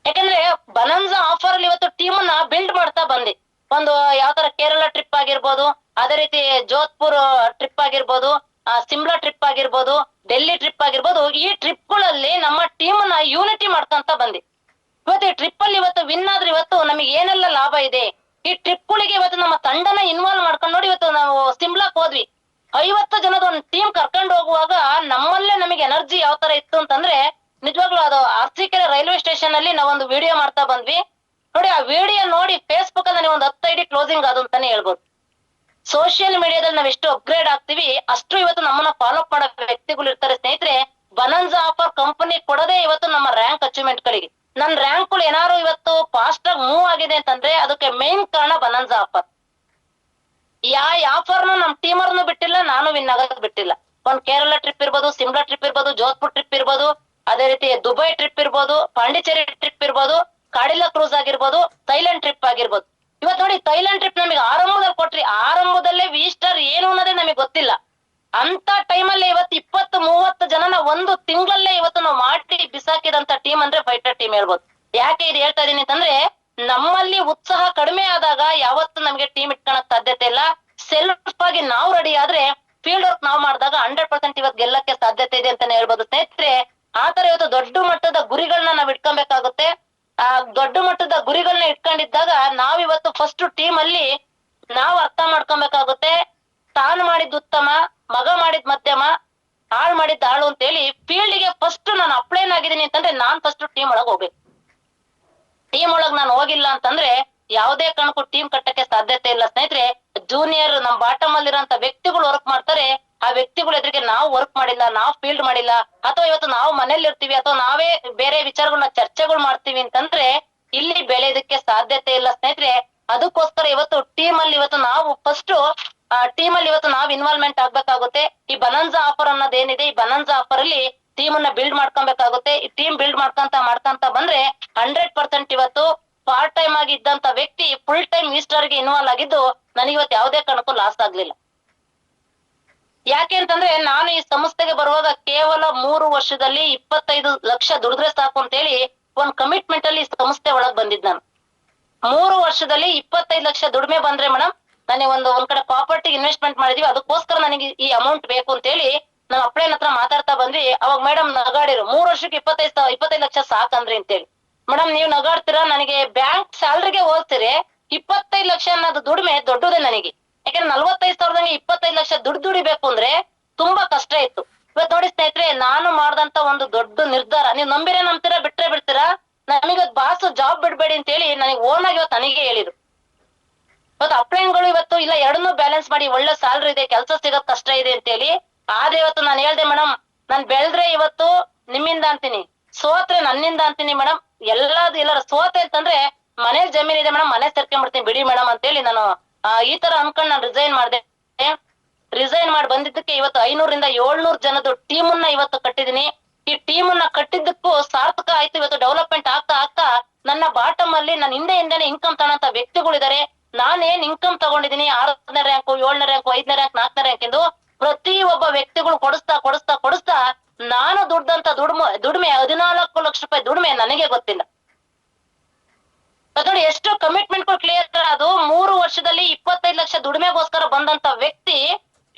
ಯಾಕಂದ್ರೆ ಬನನ್ಸಾ ಆಫರ್ ಅಲ್ಲಿ ಇವತ್ತು ಟೀಮ್ ನ ಬಿಲ್ಡ್ ಮಾಡ್ತಾ ಬಂದೆ. ಒಂದು ಯಾವ ತರ ಕೇರಳ ಟ್ರಿಪ್ ಆಗಿರ್ಬೋದು, ಅದೇ ರೀತಿ ಜೋಧ್ಪುರ್ ಟ್ರಿಪ್ ಆಗಿರ್ಬೋದು, ಸಿಮ್ಲಾ ಟ್ರಿಪ್ ಆಗಿರ್ಬೋದು, ಡೆಲ್ಲಿ ಟ್ರಿಪ್ ಆಗಿರ್ಬೋದು, ಈ ಟ್ರಿಪ್ ಗಳಲ್ಲಿ ನಮ್ಮ ಟೀಮ್ ನ ಯೂನಿಟಿ ಮಾಡ್ಕೊಂತ ಬಂದೆ. ಇವತ್ತು ಈ ಟ್ರಿಪ್ ಅಲ್ಲಿ ಇವತ್ತು ವಿನ್ ಆದ್ರೆ ಇವತ್ತು ನಮಗೆ ಏನೆಲ್ಲ ಲಾಭ ಇದೆ. ಈ ಟ್ರಿಪ್ ಗಳಿಗೆ ಇವತ್ತು ನಮ್ಮ ತಂಡನ ಇನ್ವಾಲ್ವ್ ಮಾಡ್ಕೊಂಡು ನೋಡಿ ಇವತ್ತು ನಾವು ಸಿಮ್ಲಾಕ್ ಹೋದ್ವಿ. 50 ಜನದ ಒಂದು ಟೀಮ್ ಕರ್ಕೊಂಡು ಹೋಗುವಾಗ ನಮ್ಮಲ್ಲೇ ನಮಗೆ ಎನರ್ಜಿ ಯಾವ ತರ ಇತ್ತು ಅಂತಂದ್ರೆ ನಿಜವಾಗ್ಲೂ ಅದು ಅರಸೀಕೆರೆ ರೈಲ್ವೆ ಸ್ಟೇಷನ್ ಅಲ್ಲಿ ನಾವೊಂದು ವಿಡಿಯೋ ಮಾಡ್ತಾ ಬಂದ್ವಿ ನೋಡಿ. ಆ ವಿಡಿಯೋ ನೋಡಿ ಫೇಸ್ಬುಕ್ ಅಲ್ಲಿ ಒಂದು 10 ID ಕ್ಲೋಸಿಂಗ್ ಅದು ಅಂತಾನೆ ಹೇಳ್ಬೋದು. ಸೋಷಿಯಲ್ ಮೀಡಿಯಾದಲ್ಲಿ ನಾವ್ ಎಷ್ಟು ಅಪ್ಗ್ರೇಡ್ ಆಗ್ತೀವಿ ಅಷ್ಟು ಇವತ್ತು ನಮ್ಮನ್ನ ಫಾಲೋ ಅಪ್ ಮಾಡೋ ವ್ಯಕ್ತಿಗಳು ಇರ್ತಾರೆ ಸ್ನೇಹಿತರೆ. ಬನನ್ಸಾ ಆಫರ್ ಕಂಪನಿ ಕೊಡದೆ ಇವತ್ತು ನಮ್ಮ ರ್ಯಾಂಕ್ ಅಚೀವ್ಮೆಂಟ್ ಗಳಿಗೆ. ನನ್ನ ರ್ಯಾಂಕ್ ಏನಾದ್ರು ಇವತ್ತು ಫಾಸ್ಟ್ ಆಗಿ ಮೂವ್ ಆಗಿದೆ ಅಂತಂದ್ರೆ ಅದಕ್ಕೆ ಮೇನ್ ಕಾರಣ ಬನನ್ಸಾ ಆಫರ್. ಆಫರ್ನು ನಮ್ ಟೀಮರ್ನು ಬಿಟ್ಟಿಲ್ಲ, ನಾನು ವಿನ್ ಆಗೋದ್ ಬಿಟ್ಟಿಲ್ಲ. ಒಂದ್ ಕೇರಳ ಟ್ರಿಪ್ ಇರ್ಬೋದು, ಸಿಮ್ಲಾ ಟ್ರಿಪ್ ಇರ್ಬೋದು, ಜೋಧ್ಪುರ್ ಟ್ರಿಪ್ ಇರ್ಬೋದು, ಅದೇ ರೀತಿ ದುಬೈ ಟ್ರಿಪ್ ಇರ್ಬೋದು, ಪಾಂಡಿಚೇರಿ ಟ್ರಿಪ್ ಇರ್ಬೋದು, ಕಾಡಿಲಾ ಕ್ರೂಸ್ ಆಗಿರ್ಬೋದು, ಥೈಲ್ಯಾಂಡ್ ಟ್ರಿಪ್ ಆಗಿರ್ಬೋದು. ಇವತ್ ನೋಡಿ ಥೈಲ್ಯಾಂಡ್ ಟ್ರಿಪ್ ನಮಗೆ ಆರಂಭದಲ್ಲಿ ಕೊಟ್ರಿ. ಆರಂಭದಲ್ಲೇ ವಿಸ್ಟರ್ ಏನು ಅನ್ನೋದೇ ನಮಗೆ ಗೊತ್ತಿಲ್ಲ. ಅಂತ ಟೈಮಲ್ಲಿ ಇವತ್ತು 20-30 ಜನನ ಒಂದು ತಿಂಗಳಲ್ಲೇ ಇವತ್ತು ನಾವು ಮಾಡಿ ಬಿಸಾಕಿದಂತ ಟೀಮ್ ಅಂದ್ರೆ ಫೈಟರ್ ಟೀಮ್ ಹೇಳ್ಬೋದು. ಯಾಕೆ ಇದು ಹೇಳ್ತಾ ಇದೀನಿ ಅಂತಂದ್ರೆ ನಮ್ಮಲ್ಲಿ ಉತ್ಸಾಹ ಕಡಿಮೆ ಆದಾಗ ಯಾವತ್ತು ನಮಗೆ ಟೀಮ್ ಇಟ್ಕೊಳಕ್ ಸಾಧ್ಯತೆ ಇಲ್ಲ. ಸೆಲ್ಫ್ ಆಗಿ ನಾವು ರೆಡಿ ಆದ್ರೆ ಫೀಲ್ಡ್ ವರ್ಕ್ ನಾವು ಮಾಡಿದಾಗ 100% ಇವತ್ತು ಗೆಲ್ಲಕ್ಕೆ ಸಾಧ್ಯತೆ ಇದೆ ಅಂತಾನೆ ಹೇಳ್ಬೋದು ಸ್ನೇಹಿತರೆ. ಆತರ ಇವತ್ತು ದೊಡ್ಡ ಮಟ್ಟದ ಗುರಿಗಳನ್ನ ನಾವ್ ಇಟ್ಕೊಬೇಕಾಗುತ್ತೆ. ಆ ದೊಡ್ಡ ಮಟ್ಟದ ಗುರಿಗಳನ್ನ ಇಟ್ಕೊಂಡಿದ್ದಾಗ ನಾವಿವತ್ತು ಫಸ್ಟ್ ಟೀಮ್ ಅಲ್ಲಿ ನಾವು ಅರ್ಥ ಮಾಡ್ಕೊಬೇಕಾಗುತ್ತೆ. ತಾನು ಮಾಡಿದ್ ಉತ್ತಮ, ಮಗ ಮಾಡಿದ್ ಮಧ್ಯಮ, ಹಾಳ್ ಮಾಡಿದ್ ಹಾಳು ಅಂತ ಹೇಳಿ ಫೀಲ್ಡ್ ಗೆ ಫಸ್ಟ್ ನಾನು ಅಪ್ಲೈನ್ ಆಗಿದ್ದೀನಿ ಅಂತಂದ್ರೆ ನಾನ್ ಫಸ್ಟ್ ಟೀಮ್ ಒಳಗ್ ಹೋಗ್ಬೇಕು. ಟೀಮ್ ಒಳಗ್ ನಾನು ಹೋಗಿಲ್ಲ ಅಂತಂದ್ರೆ ಯಾವುದೇ ಕಾರಣಕ್ಕೂ ಟೀಮ್ ಕಟ್ಟಕ್ಕೆ ಸಾಧ್ಯತೆ ಇಲ್ಲ ಸ್ನೇಹಿತರೆ. ಜೂನಿಯರ್ ನಮ್ ಬಾಟಮ್ ಅಲ್ಲಿರೋಂತ ವ್ಯಕ್ತಿಗಳು ವರ್ಕ್ ಮಾಡ್ತಾರೆ. ಆ ವ್ಯಕ್ತಿಗಳ ಎದುರಿಗೆ ನಾವು ವರ್ಕ್ ಮಾಡಿಲ್ಲ, ನಾವು ಫೀಲ್ಡ್ ಮಾಡಿಲ್ಲ, ಅಥವಾ ಇವತ್ತು ನಾವು ಮನೇಲಿ ಇರ್ತೀವಿ ಅಥವಾ ನಾವೇ ಬೇರೆ ವಿಚಾರಗಳನ್ನ ಚರ್ಚೆಗಳು ಮಾಡ್ತೀವಿ ಅಂತಂದ್ರೆ ಇಲ್ಲಿ ಬೆಳೆಯೋದಕ್ಕೆ ಸಾಧ್ಯತೆ ಇಲ್ಲ ಸ್ನೇಹಿತರೆ. ಅದಕ್ಕೋಸ್ಕರ ಇವತ್ತು ಟೀಮ್ ಅಲ್ಲಿ ಇವತ್ತು ನಾವು ಫಸ್ಟ್ ಟೀಮ್ ಅಲ್ಲಿ ಇವತ್ತು ನಾವು ಇನ್ವಾಲ್ವ್ಮೆಂಟ್ ಆಗ್ಬೇಕಾಗುತ್ತೆ. ಈ ಬನನ್ಸಾ ಆಫರ್ ಅನ್ನೋದು ಏನಿದೆ, ಈ ಬನನ್ಸಾ ಆಫರ್ ಅಲ್ಲಿ ಟೀಮ್ ಅನ್ನ ಬಿಲ್ಡ್ ಮಾಡ್ಕೊಬೇಕಾಗುತ್ತೆ. ಈ ಟೀಮ್ ಬಿಲ್ಡ್ ಮಾಡ್ಕೊಂತ ಬಂದ್ರೆ 100% ಇವತ್ತು ಪಾರ್ಟ್ ಟೈಮ್ ಆಗಿ ಇದ್ದಂತ ವ್ಯಕ್ತಿ ಫುಲ್ ಟೈಮ್ ಈಸ್ಟರ್ ಗೆ ಇನ್ವಾಲ್ವ್ ಆಗಿದ್ದು ನನಗೆ ಇವತ್ತು ಯಾವುದೇ ಕಾರಣಕ್ಕೂ ಲಾಸ್ ಆಗ್ಲಿಲ್ಲ. ಯಾಕೆ ಅಂತಂದ್ರೆ ನಾನು ಈ ಸಂಸ್ಥೆಗೆ ಬರುವಾಗ ಕೇವಲ 3 ವರ್ಷದಲ್ಲಿ 25 ಲಕ್ಷ ದುಡಿದ್ರೆ ಸಾಕು ಅಂತ ಹೇಳಿ ಒಂದ್ ಕಮಿಟ್ಮೆಂಟ್ ಅಲ್ಲಿ ಸಂಸ್ಥೆ ಒಳಗ್ ಬಂದಿದ್ ನಾನು. 3 ವರ್ಷದಲ್ಲಿ 25 ಲಕ್ಷ ದುಡಿಮೆ ಬಂದ್ರೆ ಮೇಡಮ್ ನನಗೆ ಒಂದ್ ಕಡೆ ಪ್ರಾಪರ್ಟಿ ಇನ್ವೆಸ್ಟ್ಮೆಂಟ್ ಮಾಡಿದೀವಿ, ಅದಕ್ಕೋಸ್ಕರ ನನಗೆ ಈ ಅಮೌಂಟ್ ಬೇಕು ಅಂತ ಹೇಳಿ ನಾವು ಅಪ್ಲೈನ್ ಹತ್ರ ಮಾತಾಡ್ತಾ ಬಂದ್ವಿ. ಅವಾಗ ಮೇಡಮ್ ನಗಾಡಿರು, 3 ವರ್ಷಕ್ಕೆ 25 ಲಕ್ಷ ಸಾಕಂದ್ರಿ ಅಂತೇಳಿ. ಮೇಡಮ್ ನೀವ್ ನಗಾಡ್ತೀರಾ, ನನಗೆ ಬ್ಯಾಂಕ್ ಸ್ಯಾಲ್ರಿಗೆ ಹೋಗ್ತೀರಿ 25 ಲಕ್ಷ ಅನ್ನೋದು ದುಡಿಮೆ ದೊಡ್ಡದೇ ನನಗೆ. ಯಾಕಂದ್ರೆ 45,000 25 ಲಕ್ಷ ದುಡಿಬೇಕು ಅಂದ್ರೆ ತುಂಬಾ ಕಷ್ಟ ಇತ್ತು. ಇವತ್ತು ನೋಡಿ ಸ್ನೇಹಿತರೆ, ನಾನು ಮಾಡ್ದಂತ ಒಂದು ದೊಡ್ಡ ನಿರ್ಧಾರ, ನೀವ್ ನಂಬಿರೇ ನಂಬ್ತೀರಾ ಬಿಟ್ರೆ ಬಿಡ್ತೀರಾ, ನಮಗೆ ಬಾಸ್ ಜಾಬ್ ಬಿಡ್ಬೇಡಿ ಅಂತ ಹೇಳಿ ನನಗೆ ಓನ್ ಆಗಿ ಇವತ್ತು ನನಗೆ ಹೇಳಿದ್ರು. ಇವತ್ತು ಅಪ್ಲೈನ್ಗಳು ಇವತ್ತು ಇಲ್ಲ ಎರಡನ್ನೂ ಬ್ಯಾಲೆನ್ಸ್ ಮಾಡಿ ಒಳ್ಳೆ ಸ್ಯಾಲ್ರಿ ಇದೆ, ಕೆಲಸ ಸಿಗೋದ್ ಕಷ್ಟ ಇದೆ ಅಂತ ಹೇಳಿ ಆದ್ರೆ ಇವತ್ತು ನಾನು ಹೇಳ್ದೆ ಮೇಡಮ್, ನಾನ್ ಬೆಳೆದ್ರೆ ಇವತ್ತು ನಿಮ್ಮಿಂದ ಅಂತೀನಿ, ಸೋತ್ರೆ ನನ್ನಿಂದ ಅಂತೀನಿ ಮೇಡಮ್. ಎಲ್ಲರ ಸೋತೆ ಅಂತಂದ್ರೆ ಮನೇಲಿ ಜಮೀನ್ ಇದೆ ಮೇಡಮ್, ಮನೆ ಸೇರ್ಕೊಂಡ್ಬಿಡ್ತೀನಿ ಬಿಡಿ ಮೇಡಮ್ ಅಂತ ಹೇಳಿ ನಾನು ಈ ತರ ಅನ್ಕೊಂಡ್ ನಾನು ರಿಸೈನ್ ಮಾಡಿದೆ. ರಿಸೈನ್ ಮಾಡಿ ಬಂದಿದ್ದಕ್ಕೆ ಇವತ್ತು 500ರಿಂದ 700 ಜನದ ಟೀಮ್ ಅನ್ನ ಇವತ್ತು ಕಟ್ಟಿದೀನಿ. ಈ ಟೀಮ್ ಅನ್ನ ಕಟ್ಟಿದ್ದಕ್ಕೂ ಸಾರ್ಥಕ ಆಯ್ತು. ಇವತ್ತು ಡೆವಲಪ್ಮೆಂಟ್ ಆಗ್ತಾ ಆಗ್ತಾ ನನ್ನ ಬಾಟಮ್ ಅಲ್ಲಿ ನನ್ನ ಹಿಂದೆನೆ ಇನ್ಕಮ್ ತಗೊಂತ ವ್ಯಕ್ತಿಗಳಿದ್ದಾರೆ. ನಾನೇನ್ ಇನ್ಕಮ್ ತಗೊಂಡಿದೀನಿ 6ನೇ ರ್ಯಾಂಕ್, 7ನೇ ರ್ಯಾಂಕ್, 5ನೇ ರ್ಯಾಂಕ್, 4ನೇ ರ್ಯಾಂಕ್ ಎಂದು ಪ್ರತಿ ಒಬ್ಬ ವ್ಯಕ್ತಿಗಳು ಕೊಡಿಸ್ತಾ ನಾನು ದುಡ್ದಂತ ದುಡಿಮೆ 14 ಲಕ್ಷ ರೂಪಾಯಿ ದುಡಿಮೆ ನನಗೆ ಗೊತ್ತಿಲ್ಲ. ನೋಡಿ ಎಷ್ಟು ಕಮಿಟ್ಮೆಂಟ್ ಕ್ಲಿಯರ್. ಅದು 3 ವರ್ಷದಲ್ಲಿ 25 ಲಕ್ಷ ದುಡಿಮೆಗೋಸ್ಕರ ಬಂದಂತ ವ್ಯಕ್ತಿ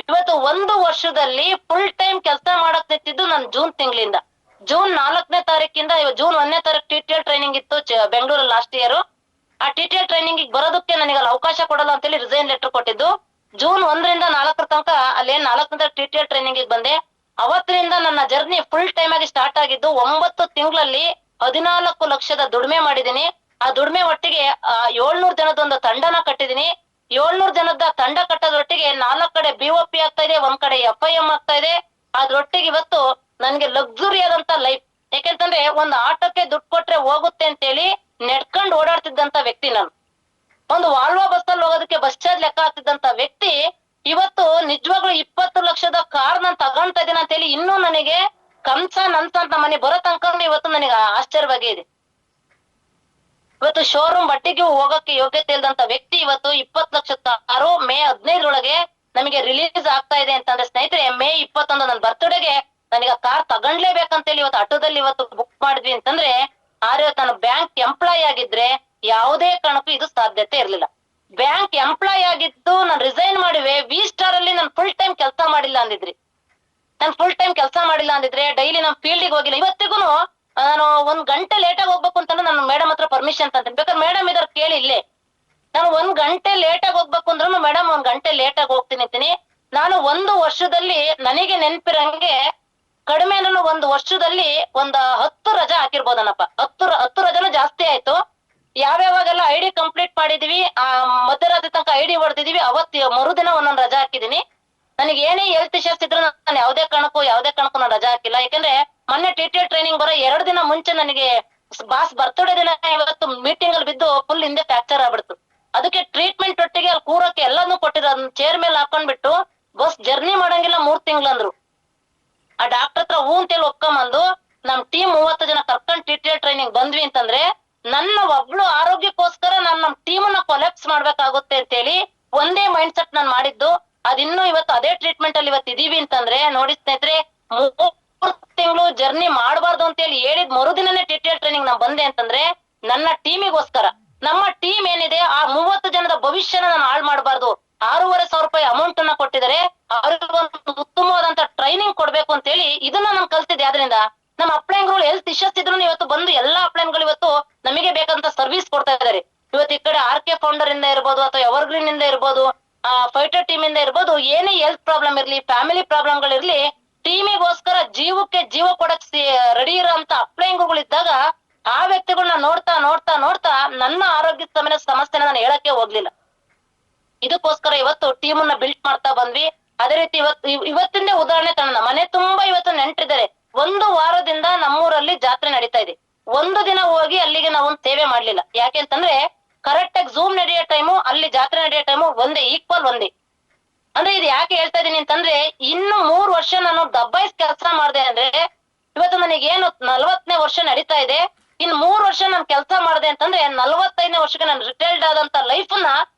ಇವತ್ತು 1 ವರ್ಷದಲ್ಲಿ ಫುಲ್ ಟೈಮ್ ಕೆಲಸ ಮಾಡಕ್ ನಿಂತಿದ್ದು ನಾನು ಜೂನ್ ತಿಂಗಳಿಂದ. ಜೂನ್ 4ನೇ ತಾರೀಕಿಂದ ಜೂನ್ 1ನೇ ತಾರೀಕು TTL ಟ್ರೈನಿಂಗ್ ಇತ್ತು ಬೆಂಗಳೂರಲ್ಲಿ ಲಾಸ್ಟ್ ಇಯರ್. ಆ TTL ಟ್ರೈನಿಂಗ್ ಬರೋದಕ್ಕೆ ನನಗೆ ಅಲ್ಲಿ ಅವಕಾಶ ಕೊಡಲ್ಲ ಅಂತೇಳಿ ರಿಸೈನ್ ಲೆಟರ್ ಕೊಟ್ಟಿದ್ದು. ಜೂನ್ 1ರಿಂದ 4 ತನಕ ಅಲ್ಲಿ 4ನೇ TTL ಟ್ರೈನಿಂಗ್ ಬಂದೆ. ಅವತ್ತಿನಿಂದ ನನ್ನ ಜರ್ನಿ ಫುಲ್ ಟೈಮ್ ಆಗಿ ಸ್ಟಾರ್ಟ್ ಆಗಿದ್ದು. 9 ತಿಂಗಳಲ್ಲಿ 14 ಲಕ್ಷದ ದುಡಿಮೆ ಮಾಡಿದೀನಿ. ಆ ದುಡಿಮೆ ಒಟ್ಟಿಗೆ 700 ಜನದ ಒಂದು ತಂಡನ ಕಟ್ಟಿದೀನಿ. 700 ಜನದ ತಂಡ ಕಟ್ಟೋದ್ರೊಟ್ಟಿಗೆ 4 ಕಡೆ BOP ಆಗ್ತಾ ಇದೆ, 1 ಕಡೆ FIM ಆಗ್ತಾ ಇದೆ. ಅದ್ರೊಟ್ಟಿಗೆ ಇವತ್ತು ನನ್ಗೆ ಲಕ್ಸುರಿ ಆದಂತ ಲೈಫ್. ಯಾಕೆಂತಂದ್ರೆ ಒಂದು ಆಟೋಕ್ಕೆ ದುಡ್ಡು ಕೊಟ್ರೆ ಹೋಗುತ್ತೆ ಅಂತೇಳಿ ನೆಡ್ಕೊಂಡು ಓಡಾಡ್ತಿದ್ದಂತ ವ್ಯಕ್ತಿ ನಾನು. ಒಂದು ವಾಲ್ವಾ ಬಸ್ ಅಲ್ಲಿ ಹೋಗೋದಕ್ಕೆ ಬಸ್ ಚಾರ್ಜ್ ಲೆಕ್ಕ ಹಾಕ್ತಿದ್ದಂತ ವ್ಯಕ್ತಿ ಇವತ್ತು ನಿಜವಾಗ್ಲೂ 20 ಲಕ್ಷದ ಕಾರ್ ನಾನು ತಗೊಂತಾ ಇದ್ದೀನಿ ಅಂತ ಹೇಳಿ ಇನ್ನೂ ನನಗೆ ಕಂಸ ನನ್ಸ ಅಂತ ಮನೆ ಬರೋ ತನಕ ಇವತ್ತು ನನಗೆ ಆಶ್ಚರ್ಯವಾಗೇ ಇದೆ. ಇವತ್ತು ಶೋರೂಮ್ ಬಟ್ಟೆಗೆ ಹೋಗಕ್ಕೆ ಯೋಗ್ಯತೆ ಇಲ್ದಂತ ವ್ಯಕ್ತಿ ಇವತ್ತು 20 ಲಕ್ಷ ಕಾರು ಮೇ 15 ನಮಗೆ ರಿಲೀಸ್ ಆಗ್ತಾ ಇದೆ ಅಂತಂದ್ರೆ ಸ್ನೇಹಿತರೆ, ಮೇ 21 ನನ್ನ ಬರ್ತ್ಡೇಗೆ ನನಗೆ ಕಾರ್ ತಗೊಂಡ್ಲೇಬೇಕಂತೇಳಿ ಇವತ್ತು ಆಟೋದಲ್ಲಿ ಇವತ್ತು ಬುಕ್ ಮಾಡಿದ್ವಿ ಅಂತಂದ್ರೆ, ಆದ್ರೆ ನಾನು ಬ್ಯಾಂಕ್ ಎಂಪ್ಲಾಯ್ ಆಗಿದ್ರೆ ಯಾವುದೇ ಕಾರಣಕ್ಕೂ ಇದು ಸಾಧ್ಯತೆ ಇರ್ಲಿಲ್ಲ. ಬ್ಯಾಂಕ್ ಎಂಪ್ಲಾಯ್ ಆಗಿದ್ದು ನಾನು ರಿಸೈನ್ ಮಾಡಿವೆ, ವಿ ಸ್ಟಾರ್ ಅಲ್ಲಿ ನಾನು ಫುಲ್ ಟೈಮ್ ಕೆಲಸ ಮಾಡಿಲ್ಲ ಅಂದಿದ್ರಿ, ನಾನು ಫುಲ್ ಟೈಮ್ ಕೆಲಸ ಮಾಡಿಲ್ಲ ಅಂದಿದ್ರೆ ಡೈಲಿ ನಾನು ಫೀಲ್ಡಿಗೆ ಹೋಗಿಲ್ಲ. ಇವತ್ತಿಗೂ ನಾನು 1 ಗಂಟೆ ಲೇಟ್ ಆಗಿ ಹೋಗ್ಬೇಕು ಅಂತಂದ್ರೆ ನಾನು ಮೇಡಮ್ ಹತ್ರ ಪರ್ಮಿಷನ್ ತಂತೀನಿ, ಬೇಕಾದ್ರೆ ಮೇಡಮ್ ಇದಾರೆ ಕೇಳಿ ಇಲ್ಲೇ. ನಾನು 1 ಗಂಟೆ ಲೇಟ್ ಆಗಿ ಹೋಗ್ಬೇಕು ಅಂದ್ರೂ ಮೇಡಮ್ 1 ಗಂಟೆ ಲೇಟ್ ಆಗಿ ಹೋಗ್ತೀನಿ ಅಂತೀನಿ. ನಾನು 1 ವರ್ಷದಲ್ಲಿ ನನಗೆ ನೆನ್ಪಿರಂಗೆ ಕಡಿಮೆ ಅಂದ್ರೆ 1 ವರ್ಷದಲ್ಲಿ 10 ರಜಾ ಹಾಕಿರ್ಬೋದನಪ್ಪ. 10 ರಜಾನು ಜಾಸ್ತಿ ಆಯ್ತು. ಯಾವ್ಯಾವಾಗೆಲ್ಲ ಐಡಿ ಕಂಪ್ಲೀಟ್ ಮಾಡಿದೀವಿ, ಆ ಮಧ್ಯರಾತ್ರಿ ತನಕ ಐಡಿ ಹೊಡೆದಿದೀವಿ, ಅವತ್ತು ಮರುದಿನ ಒಂದೊಂದು ರಜಾ ಹಾಕಿದೀನಿ. ನನಗೆ ಏನೇ ಹೆಲ್ತ್ ಇಶ್ಯೂಸ್ ಇದ್ರು ನಾನು ಯಾವುದೇ ಕಾರಣಕ್ಕೂ ನಾನು ರಜಾ ಹಾಕಿಲ್ಲ. ಯಾಕಂದ್ರೆ ಮೊನ್ನೆ TTL ಟ್ರೈನಿಂಗ್ ಬರೋ 2 ದಿನ ಮುಂಚೆ ನನಗೆ ಬಾಸ್ ಬರ್ತ್ಡೇ ದಿನ ಇವತ್ತು ಮೀಟಿಂಗ್ ಅಲ್ಲಿ ಬಿದ್ದು ಫುಲ್ ಹಿಂದೆ ಫ್ರಾಕ್ಚರ್ ಆಗ್ಬಿಡ್ತು. ಅದಕ್ಕೆ ಟ್ರೀಟ್ಮೆಂಟ್ ಒಟ್ಟಿಗೆ ಅಲ್ಲಿ ಕೂರಕ್ಕೆ ಎಲ್ಲಾನು ಕೊಟ್ಟಿರೋ ಚೇರ್ ಮೇಲೆ ಹಾಕೊಂಡ್ಬಿಟ್ಟು ಬಸ್ ಜರ್ನಿ ಮಾಡಂಗಿಲ್ಲ 3 ತಿಂಗಳು ಅಂದ್ರು. ಆ ಡಾಕ್ಟರ್ ಹತ್ರ ಹೂ ಅಂತೇಳಿ ಒಪ್ಕೊಂಬಂದು ನಮ್ ಟೀಮ್ 30 ಜನ ಕರ್ಕೊಂಡ್ TTL ಟ್ರೈನಿಂಗ್ ಬಂದ್ವಿ ಅಂತಂದ್ರೆ, ನನ್ನ ಒಬ್ಳು ಆರೋಗ್ಯಕ್ಕೋಸ್ಕರ ನಾನು ನಮ್ ಟೀಮನ್ನ ಕೊಲೆಪ್ಸ್ ಮಾಡ್ಬೇಕಾಗುತ್ತೆ ಅಂತೇಳಿ ಒಂದೇ ಮೈಂಡ್ ಸೆಟ್ ನಾನು ಮಾಡಿದ್ದು. ಅದಿನ್ನು ಇವತ್ತು ಅದೇ ಟ್ರೀಟ್ಮೆಂಟ್ ಅಲ್ಲಿ ಇವತ್ತು ಇದೀವಿ ಅಂತಂದ್ರೆ ನೋಡಿ ಸ್ನೇಹಿತರೆ, 3 ತಿಂಗಳು ಜರ್ನಿ ಮಾಡಬಾರ್ದು ಅಂತ ಹೇಳಿ ಹೇಳಿದ್ ಮರುದಿನನೇ TTL ಟ್ರೈನಿಂಗ್ ನಾನ್ ಬಂದೆ ಅಂತಂದ್ರೆ ನನ್ನ ಟೀಮಿಗೋಸ್ಕರ. ನಮ್ಮ ಟೀಮ್ ಏನಿದೆ ಆ 30 ಜನದ ಭವಿಷ್ಯನ ನಾನು ಹಾಳು ಮಾಡಬಾರ್ದು. 6,500 ಅಮೌಂಟ್ ಅನ್ನ ಕೊಟ್ಟಿದ್ದಾರೆ, ಅವ್ರಿಗೆ ಒಂದು ಉತ್ತಮವಾದಂತ ಟ್ರೈನಿಂಗ್ ಕೊಡ್ಬೇಕು ಅಂತ ಹೇಳಿ ಇದನ್ನ ನಾನು ಕಲ್ತಿದ್ದೆ. ಆದ್ರಿಂದ ನಮ್ಮ ಅಪ್ಲೈನ್ಗಳು ಹೆಲ್ತ್ ಇಶ್ಯೂಸ್ ಇದ್ರು ಇವತ್ತು ಬಂದು ಎಲ್ಲಾ ಅಪ್ಲೈನ್ಗಳು ಇವತ್ತು ನಮಗೆ ಬೇಕಂತ ಸರ್ವಿಸ್ ಕೊಡ್ತಾ ಇದ್ದಾರೆ. ಇವತ್ತು ಈ ಕಡೆ RK ಫೌಂಡರ್ ಇಂದ ಇರ್ಬೋದು ಅಥವಾ ಎವರ್ಗ್ರೀನ್ ಇಂದ ಇರ್ಬೋದು, ಫೈಟರ್ ಟೀಮ್ ಇಂದ ಇರ್ಬೋದು, ಏನೇ ಹೆಲ್ತ್ ಪ್ರಾಬ್ಲಮ್ ಇರ್ಲಿ, ಫ್ಯಾಮಿಲಿ ಪ್ರಾಬ್ಲಮ್ ಗಳಿರ್ಲಿ, ಟೀಮಿಗೋಸ್ಕರ ಜೀವಕ್ಕೆ ಜೀವ ಕೊಡಕ್ ರೆಡಿ ಇರೋಂತ ಅಪ್ಲೈನ್ಗಳಿದ್ದಾಗ ಆ ವ್ಯಕ್ತಿಗಳನ್ನ ನೋಡ್ತಾ ನೋಡ್ತಾ ನೋಡ್ತಾ ನನ್ನ ಆರೋಗ್ಯ ಸಮಸ್ಯೆನ ನಾನು ಹೇಳಕ್ಕೆ ಹೋಗ್ಲಿಲ್ಲ. ಇದಕ್ಕೋಸ್ಕರ ಇವತ್ತು ಟೀಮ್ ಅನ್ನ ಬಿಲ್ಟ್ ಮಾಡ್ತಾ ಬಂದ್ವಿ. ಅದೇ ರೀತಿ ಇವತ್ತಿಂದೇ ಉದಾಹರಣೆ ತಗೋಣ. ಮನೆ ತುಂಬಾ ಇವತ್ತು ನೆಂಟ್ರಿದ್ದಾರೆ. 1 ವಾರದಿಂದ ನಮ್ಮೂರಲ್ಲಿ ಜಾತ್ರೆ ನಡೀತಾ ಇದೆ. 1 ದಿನ ಹೋಗಿ ಅಲ್ಲಿಗೆ ನಾವು ಸೇವೆ ಮಾಡ್ಲಿಲ್ಲ. ಯಾಕೆ ಅಂತಂದ್ರೆ ಕರೆಕ್ಟ್ ಆಗಿ ಝೂಮ್ ನಡೆಯೋ ಟೈಮು ಅಲ್ಲಿ ಜಾತ್ರೆ ನಡೆಯೋ ಟೈಮು ಒಂದೇ, ಈಕ್ವಲ್ ಒಂದೇ. ಅಂದ್ರೆ ಇದು ಯಾಕೆ ಹೇಳ್ತಾ ಇದೀನಿ ಅಂತಂದ್ರೆ, ಇನ್ನು 3 ವರ್ಷ ನಾನು ದಬ್ಬಾಯಿಸ್ ಕೆಲಸ ಮಾಡಿದೆ ಅಂದ್ರೆ ಇವತ್ತು ನನಗೇನು 40ನೇ ವರ್ಷ ನಡೀತಾ ಇದೆ. ಇನ್ 3 ವರ್ಷ ನಾನು ಕೆಲಸ ಮಾಡಿದೆ ಅಂತಂದ್ರೆ 45ನೇ ವರ್ಷಕ್ಕೆ ನಾನು ರಿಟೈರ್ಡ್ ಆದಂತ ಲೈಫ್ ನ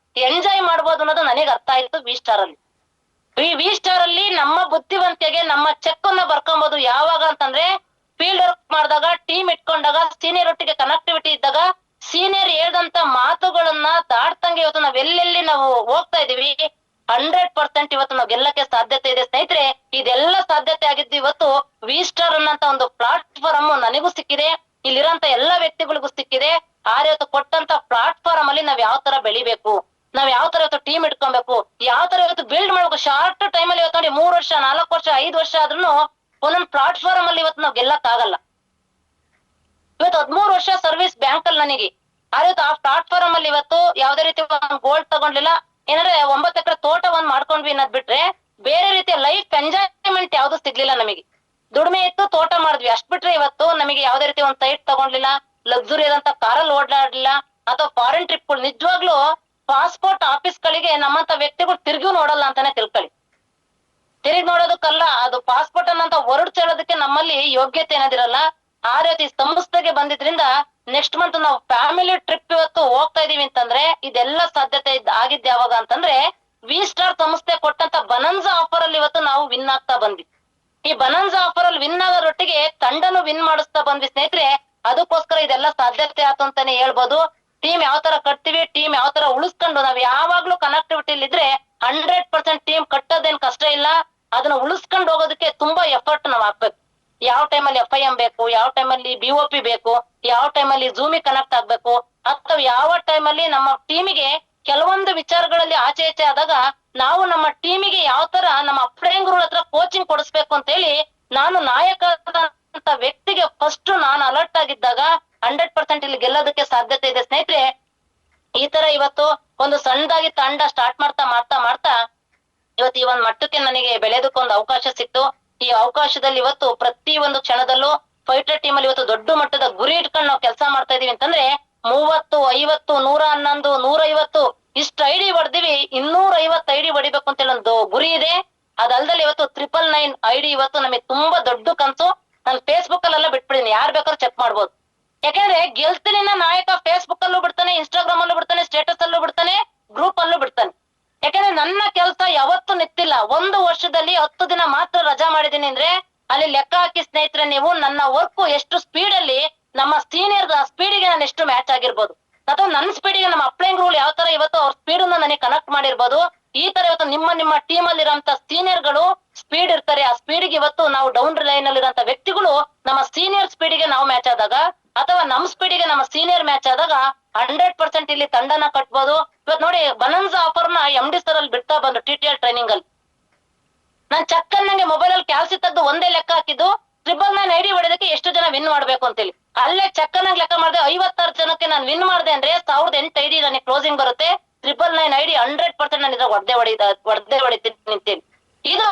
ಎಂಜಾಯ್ ಮಾಡ್ಬೋದು ಅನ್ನೋದು ನನಗೆ ಅರ್ಥ ಆಯ್ತು ವಿ ಸ್ಟಾರ್ ಅಲ್ಲಿ. ವಿ ಸ್ಟಾರ್ ಅಲ್ಲಿ ನಮ್ಮ ಬುದ್ಧಿವಂತಿಕೆಗೆ ನಮ್ಮ ಚೆಕ್ ಅನ್ನ ಬರ್ಕೊಬಹುದು. ಯಾವಾಗ ಅಂತಂದ್ರೆ ಫೀಲ್ಡ್ ವರ್ಕ್ ಮಾಡಿದಾಗ, ಟೀಮ್ ಇಟ್ಕೊಂಡಾಗ, ಸೀನಿಯರ್ ಒಟ್ಟಿಗೆ ಕನೆಕ್ಟಿವಿಟಿ ಇದ್ದಾಗ, ಸೀನಿಯರ್ ಹೇಳ್ದಂತ ಮಾತುಗಳನ್ನ ದಾಟ್ತಂಗೆ ಇವತ್ತು ನಾವ್ ಎಲ್ಲೆಲ್ಲಿ ನಾವು ಹೋಗ್ತಾ ಇದೀವಿ 100% ಇವತ್ತು ನಾವ್ ಗೆಲ್ಲಕ್ಕೆ ಸಾಧ್ಯತೆ ಇದೆ ಸ್ನೇಹಿತರೆ. ಇದೆಲ್ಲ ಸಾಧ್ಯತೆ ಆಗಿದ್ದು ಇವತ್ತು ವಿ ಸ್ಟಾರ್ ಅನ್ನಂತ ಒಂದು ಪ್ಲಾಟ್ಫಾರ್ಮ್ ನನಗೂ ಸಿಕ್ಕಿದೆ, ಇಲ್ಲಿರೋಂತ ಎಲ್ಲಾ ವ್ಯಕ್ತಿಗಳಿಗೂ ಸಿಕ್ಕಿದೆ. ಇವತ್ತು ಕೊಟ್ಟಂತ ಪ್ಲಾಟ್ಫಾರ್ಮ್ ಅಲ್ಲಿ ನಾವ್ ಯಾವ ತರ ಬೆಳಿಬೇಕು, ನಾವ್ ಯಾವ ತರ ಇವತ್ತು ಟೀಮ್ ಇಟ್ಕೊಬೇಕು, ಯಾವ ತರ ಇವತ್ತು ಬಿಲ್ಡ್ ಮಾಡ್ಬೇಕು. ಶಾರ್ಟ್ ಟೈಮ್ ಅಲ್ಲಿ ಇವತ್ತು ನೋಡಿ 3 ವರ್ಷ 4 ವರ್ಷ 5 ವರ್ಷ ಆದ್ರೂ ಒಂದೊಂದು ಪ್ಲಾಟ್ಫಾರ್ಮ್ ಅಲ್ಲಿ ಇವತ್ತು ನಾವ್ ಗೆಲ್ಲಕ್ ಆಗಲ್ಲ. ಇವತ್ತು 13 ವರ್ಷ ಸರ್ವಿಸ್ ಬ್ಯಾಂಕ್ ಅಲ್ಲಿ ನನಗೆ ಇವತ್ತು ಆ ಪ್ಲಾಟ್ಫಾರ್ಮ್ ಅಲ್ಲಿ ಇವತ್ತು ಯಾವ್ದೇ ರೀತಿ ಗೋಲ್ಡ್ ತಗೊಂಡ್ಲಿಲ್ಲ. ಏನಂದ್ರೆ 9 ಎಕರೆ ತೋಟ ಮಾಡ್ಕೊಂಡ್ವಿ ಅನ್ನೋದ್ ಬಿಟ್ರೆ ಬೇರೆ ರೀತಿಯ ಲೈಫ್ ಎಂಜಾಯ್ಮೆಂಟ್ ಯಾವ್ದು ಸಿಗ್ಲಿಲ್ಲ ನಮಗೆ. ದುಡಿಮೆ ಇತ್ತು, ತೋಟ ಮಾಡಿದ್ವಿ, ಅಷ್ಟ್ ಬಿಟ್ರೆ ಇವತ್ತು ನಮಗೆ ಯಾವ್ದೇ ರೀತಿ ಒಂದ್ ಸೈಟ್ ತಗೊಂಡ್ಲಿಲ್ಲ, ಲಕ್ಸುರಿ ಆದಂತ ಕಾರಲ್ಲಿ ಓಡಾಡ್ಲಿಲ್ಲ, ಅಥವಾ ಫಾರಿನ್ ಟ್ರಿಪ್ಗಳು. ನಿಜವಾಗ್ಲೂ ಪಾಸ್ಪೋರ್ಟ್ ಆಫೀಸ್ ಗಳಿಗೆ ನಮ್ಮಂತ ವ್ಯಕ್ತಿಗಳು ತಿರ್ಗಿ ನೋಡಲ್ಲ ಅಂತಾನೆ ತಿಳ್ಕೊಳ್ಳಿ. ತಿರುಗಿ ನೋಡೋದಕ್ಕಲ್ಲ, ಅದು ಪಾಸ್ಪೋರ್ಟ್ ಅನ್ನಂತ ಹೊರಡ್ ಹೇಳೋದಕ್ಕೆ ನಮ್ಮಲ್ಲಿ ಯೋಗ್ಯತೆ ಏನಾದಿರಲ್ಲ. ಆ ರೀತಿ ಸಂಸ್ಥೆಗೆ ಬಂದಿದ್ರಿಂದ ನೆಕ್ಸ್ಟ್ ಮಂತ್ ನಾವು ಫ್ಯಾಮಿಲಿ ಟ್ರಿಪ್ ಇವತ್ತು ಹೋಗ್ತಾ ಇದೀವಿ ಅಂತಂದ್ರೆ ಇದೆಲ್ಲ ಸಾಧ್ಯತೆ ಆಗಿದ್ದ ಯಾವಾಗ ಅಂತಂದ್ರೆ ವಿ ಸ್ಟಾರ್ ಸಂಸ್ಥೆ ಕೊಟ್ಟಂತ ಬನನ್ಸಾ ಆಫರ್ ಅಲ್ಲಿ ಇವತ್ತು ನಾವು ವಿನ್ ಆಗ್ತಾ ಬಂದ್ವಿ. ಈ ಬನನ್ಸಾ ಆಫರ್ ಅಲ್ಲಿ ವಿನ್ ಆಗೋರೊಟ್ಟಿಗೆ ತಂಡನು ವಿನ್ ಮಾಡಿಸ್ತಾ ಬಂದ್ವಿ ಸ್ನೇಹಿತರೆ. ಅದಕ್ಕೋಸ್ಕರ ಇದೆಲ್ಲ ಸಾಧ್ಯತೆ ಆಯ್ತು ಅಂತಾನೆ ಹೇಳ್ಬೋದು. ಟೀಮ್ ಯಾವ ತರ ಕಟ್ತೀವಿ, ಟೀಮ್ ಯಾವ ತರ ಉಳಿಸ್ಕೊಂಡು ನಾವ್ ಯಾವಾಗ್ಲೂ ಕನೆಕ್ಟಿವಿಟಿ ಇದ್ರೆ 100% ಟೀಮ್ ಕಟ್ಟೋದೇನ್ ಕಷ್ಟ ಇಲ್ಲ. ಅದನ್ನ ಉಳಿಸ್ಕೊಂಡು ಹೋಗೋದಕ್ಕೆ ತುಂಬಾ ಎಫರ್ಟ್ ನಾವ್ ಹಾಕ್ಬೇಕು. ಯಾವ ಟೈಮಲ್ಲಿ FIM ಬೇಕು, ಯಾವ ಟೈಮಲ್ಲಿ BOP ಬೇಕು, ಯಾವ ಟೈಮಲ್ಲಿ ಝೂಮಿಗೆ ಕನೆಕ್ಟ್ ಆಗ್ಬೇಕು, ಅಥವಾ ಯಾವ ಟೈಮಲ್ಲಿ ನಮ್ಮ ಟೀಮಿಗೆ ಕೆಲವೊಂದು ವಿಚಾರಗಳಲ್ಲಿ ಆಚೆ ಈಚೆ ಆದಾಗ ನಾವು ನಮ್ಮ ಟೀಮಿಗೆ ಯಾವ ತರ ನಮ್ಮ ಅಪ್ಲೈನ್ಗಳ ಹತ್ರ ಕೋಚಿಂಗ್ ಕೊಡಿಸ್ಬೇಕು ಅಂತ ಹೇಳಿ ನಾನು ನಾಯಕ ಅಂತ ವ್ಯಕ್ತಿಗೆ ಫಸ್ಟ್ ನಾನು ಅಲರ್ಟ್ ಆಗಿದ್ದಾಗ 100% ಇಲ್ಲಿ ಗೆಲ್ಲೋದಕ್ಕೆ ಸಾಧ್ಯತೆ ಇದೆ ಸ್ನೇಹಿತರೆ. ಈ ತರ ಇವತ್ತು ಒಂದು ಸಣ್ಣದಾಗಿ ತಂಡ ಸ್ಟಾರ್ಟ್ ಮಾಡ್ತಾ ಮಾಡ್ತಾ ಮಾಡ್ತಾ ಇವತ್ತು ಈ ಒಂದ್ ಮಟ್ಟಕ್ಕೆ ನನಗೆ ಬೆಳೆಯೋದಕ್ಕೊಂದು ಅವಕಾಶ ಸಿಕ್ತು. ಈ ಅವಕಾಶದಲ್ಲಿ ಇವತ್ತು ಪ್ರತಿ ಒಂದು ಕ್ಷಣದಲ್ಲೂ ಫೈಟರ್ ಟೀಮ್ ಅಲ್ಲಿ ಇವತ್ತು ದೊಡ್ಡ ಮಟ್ಟದ ಗುರಿ ಇಟ್ಕೊಂಡು ನಾವು ಕೆಲಸ ಮಾಡ್ತಾ ಇದೀವಿ ಅಂತಂದ್ರೆ 30, 50, 111, 150 ಇಷ್ಟು ಐಡಿ ಹೊಡೆದಿವಿ. 250 ಐಡಿ ಹೊಡಿಬೇಕು ಅಂತೇಳಿ ಒಂದು ಗುರಿ ಇದೆ. ಅದಲ್ದಲ್ಲಿ ಇವತ್ತು 999 ಐಡಿ ಇವತ್ತು ನಮಗೆ ತುಂಬಾ ದೊಡ್ಡ ಕನ್ಸು. ನಾನು ಫೇಸ್ಬುಕ್ ಅಲ್ಲೆಲ್ಲ ಬಿಟ್ಬಿಡಿನಿ, ಯಾರು ಬೇಕಾದ್ರೂ ಚೆಕ್ ಮಾಡ್ಬೋದು. ಯಾಕಂದ್ರೆ ಗೆಲ್ತಿನ ನಾಯಕ ಫೇಸ್ಬುಕ್ ಅಲ್ಲೂ ಬಿಡ್ತಾನೆ, ಇನ್ಸ್ಟಾಗ್ರಾಮ್ ಅಲ್ಲೂ ಬಿಡ್ತಾನೆ, ಸ್ಟೇಟಸ್ ಅಲ್ಲೂ ಬಿಡ್ತಾನೆ, ಗ್ರೂಪ್ ಅಲ್ಲೂ ಬಿಡ್ತಾನೆ. ಯಾಕಂದ್ರೆ ನನ್ನ ಕೆಲಸ ಯಾವತ್ತೂ ನಿಂತಿಲ್ಲ. 1 ವರ್ಷದಲ್ಲಿ 10 ದಿನ ಮಾತ್ರ ರಜಾ ಮಾಡಿದೀನಿ ಅಂದ್ರೆ ಅಲ್ಲಿ ಲೆಕ್ಕ ಹಾಕಿ ಸ್ನೇಹಿತರೆ, ನೀವು ನನ್ನ ವರ್ಕ್ ಎಷ್ಟು ಸ್ಪೀಡ್ ಅಲ್ಲಿ ನಮ್ಮ ಸೀನಿಯರ್ ಸ್ಪೀಡಿಗೆ ನಾನು ಎಷ್ಟು ಮ್ಯಾಚ್ ಆಗಿರ್ಬೋದು, ಅಥವಾ ನನ್ನ ಸ್ಪೀಡಿಗೆ ನಮ್ಮ ಅಪ್ಲೈಂಗ್ ರೂಲ್ ಯಾವ ತರ ಇವತ್ತು ಅವ್ರ ಸ್ಪೀಡ್ ನನಗೆ ಕನೆಕ್ಟ್ ಮಾಡಿರ್ಬೋದು. ಈ ತರ ಇವತ್ತು ನಿಮ್ಮ ಟೀಮ್ ಅಲ್ಲಿ ಇರೋಂತ ಸೀನಿಯರ್ ಗಳು ಸ್ಪೀಡ್ ಇರ್ತಾರೆ. ಆ ಸ್ಪೀಡ್ಗೆ ಇವತ್ತು ನಾವು ಡೌನ್ ಲೈನ್ ಅಲ್ಲಿ ಇರೋಂತ ವ್ಯಕ್ತಿಗಳು ನಮ್ಮ ಸೀನಿಯರ್ ಸ್ಪೀಡ್ಗೆ ನಾವು ಮ್ಯಾಚ್ ಆದಾಗ, ಅಥವಾ ನಮ್ಮ ಸ್ಪೀಡ್ಗೆ ನಮ್ಮ ಸೀನಿಯರ್ ಮ್ಯಾಚ್ ಆದಾಗ 100% ಇಲ್ಲಿ ತಂಡನ ಕಟ್ಬೋದು. ಇವತ್ತು ನೋಡಿ, ಬನನ್ಸಾ ಆಫರ್ ನ MD ಸರ್ ಅಲ್ಲಿ ಬಿಡ್ತಾ ಬಂದು TTL ಟ್ರೈನಿಂಗ್ ಅಲ್ಲಿ ನಾನ್ ಚಕ್ಕನ್ನಂಗೆ ಮೊಬೈಲ್ ಅಲ್ಲಿ ಕ್ಯಾಲ್ಸಿ ತೆಗೆದು ಒಂದೇ ಲೆಕ್ಕ ಹಾಕಿದ್ದು 999 ಐಡಿ ಹೊಡೆದಕ್ಕೆ ಎಷ್ಟು ಜನ ವಿನ್ ಮಾಡ್ಬೇಕು ಅಂತೇಳಿ. ಅಲ್ಲೇ ಚಕ್ಕನಾಗಿ ಲೆಕ್ಕ ಮಾಡಿದೆ, 56 ಜನಕ್ಕೆ ನಾನು ವಿನ್ ಮಾಡಿದೆ ಅಂದ್ರೆ 1008 ಐಡಿ ನನಗೆ ಕ್ಲೋಸಿಂಗ್ ಬರುತ್ತೆ. 999 ಐಡಿ 100% ನಾನು ಇದ್ರಾಗ ಹೊಡೆದೇ ಹೊಡಿತೀನಿ ಅಂತೇಳಿ. ಇದು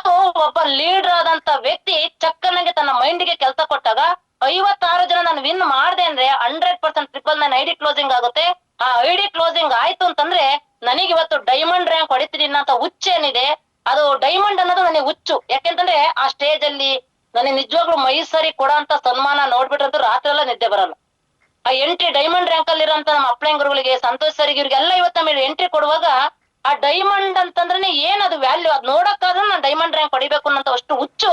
ಒಬ್ಬ ಲೀಡರ್ ಆದಂತ ವ್ಯಕ್ತಿ ಚಕ್ಕನಾಗೆ ತನ್ನ ಮೈಂಡ್ಗೆ ಕೆಲಸ ಕೊಟ್ಟಾಗ 56 ಜನ ನಾನು ವಿನ್ ಮಾಡಿದೆ ಅಂದ್ರೆ 100% 999 ಐಡಿ ಕ್ಲೋಸಿಂಗ್ ಆಗುತ್ತೆ. ಆ ಐಡಿ ಕ್ಲೋಸಿಂಗ್ ಆಯ್ತು ಅಂತಂದ್ರೆ ನನಗೆ ಇವತ್ತು ಡೈಮಂಡ್ ರ್ಯಾಂಕ್ ಹೊಡಿತೀನಿ ಅನ್ನೋ ಹುಚ್ಚು ಏನಿದೆ, ಅದು ಡೈಮಂಡ್ ಅನ್ನೋದು ನನಗೆ ಹುಚ್ಚು. ಯಾಕೆಂತಂದ್ರೆ ಆ ಸ್ಟೇಜ್ ಅಲ್ಲಿ ನನಗೆ ನಿಜವಾಗ್ಲೂ ಮೈಸೂರಿ ಕೊಡೋ ಅಂತ ಸನ್ಮಾನ ನೋಡ್ಬಿಟ್ರಂತೂ ರಾತ್ರಿ ಎಲ್ಲ ನಿದ್ದೆ ಬರಲ್ಲ. ಆ ಎಂಟ್ರಿ ಡೈಮಂಡ್ ರ್ಯಾಂಕ್ ಅಲ್ಲಿ ಇರೋಂತ ನಮ್ಮ ಅಪ್ಲೈನ್ ಗುರುಗಳಿಗೆ, ಸಂತೋಷ್ ಸರಿಗೆ, ಇವ್ರಿಗೆಲ್ಲ ಇವತ್ತ ಮೇಲೆ ಎಂಟ್ರಿ ಕೊಡುವಾಗ ಆ ಡೈಮಂಡ್ ಅಂತಂದ್ರೆ ಏನದು ವ್ಯಾಲ್ಯೂ, ಅದ್ ನೋಡಕ್ಕಾದ್ರೂ ನಾನು ಡೈಮಂಡ್ ರ್ಯಾಂಕ್ ಹೊಡಿಬೇಕು ಅನ್ನೋ ಅಷ್ಟು ಹುಚ್ಚು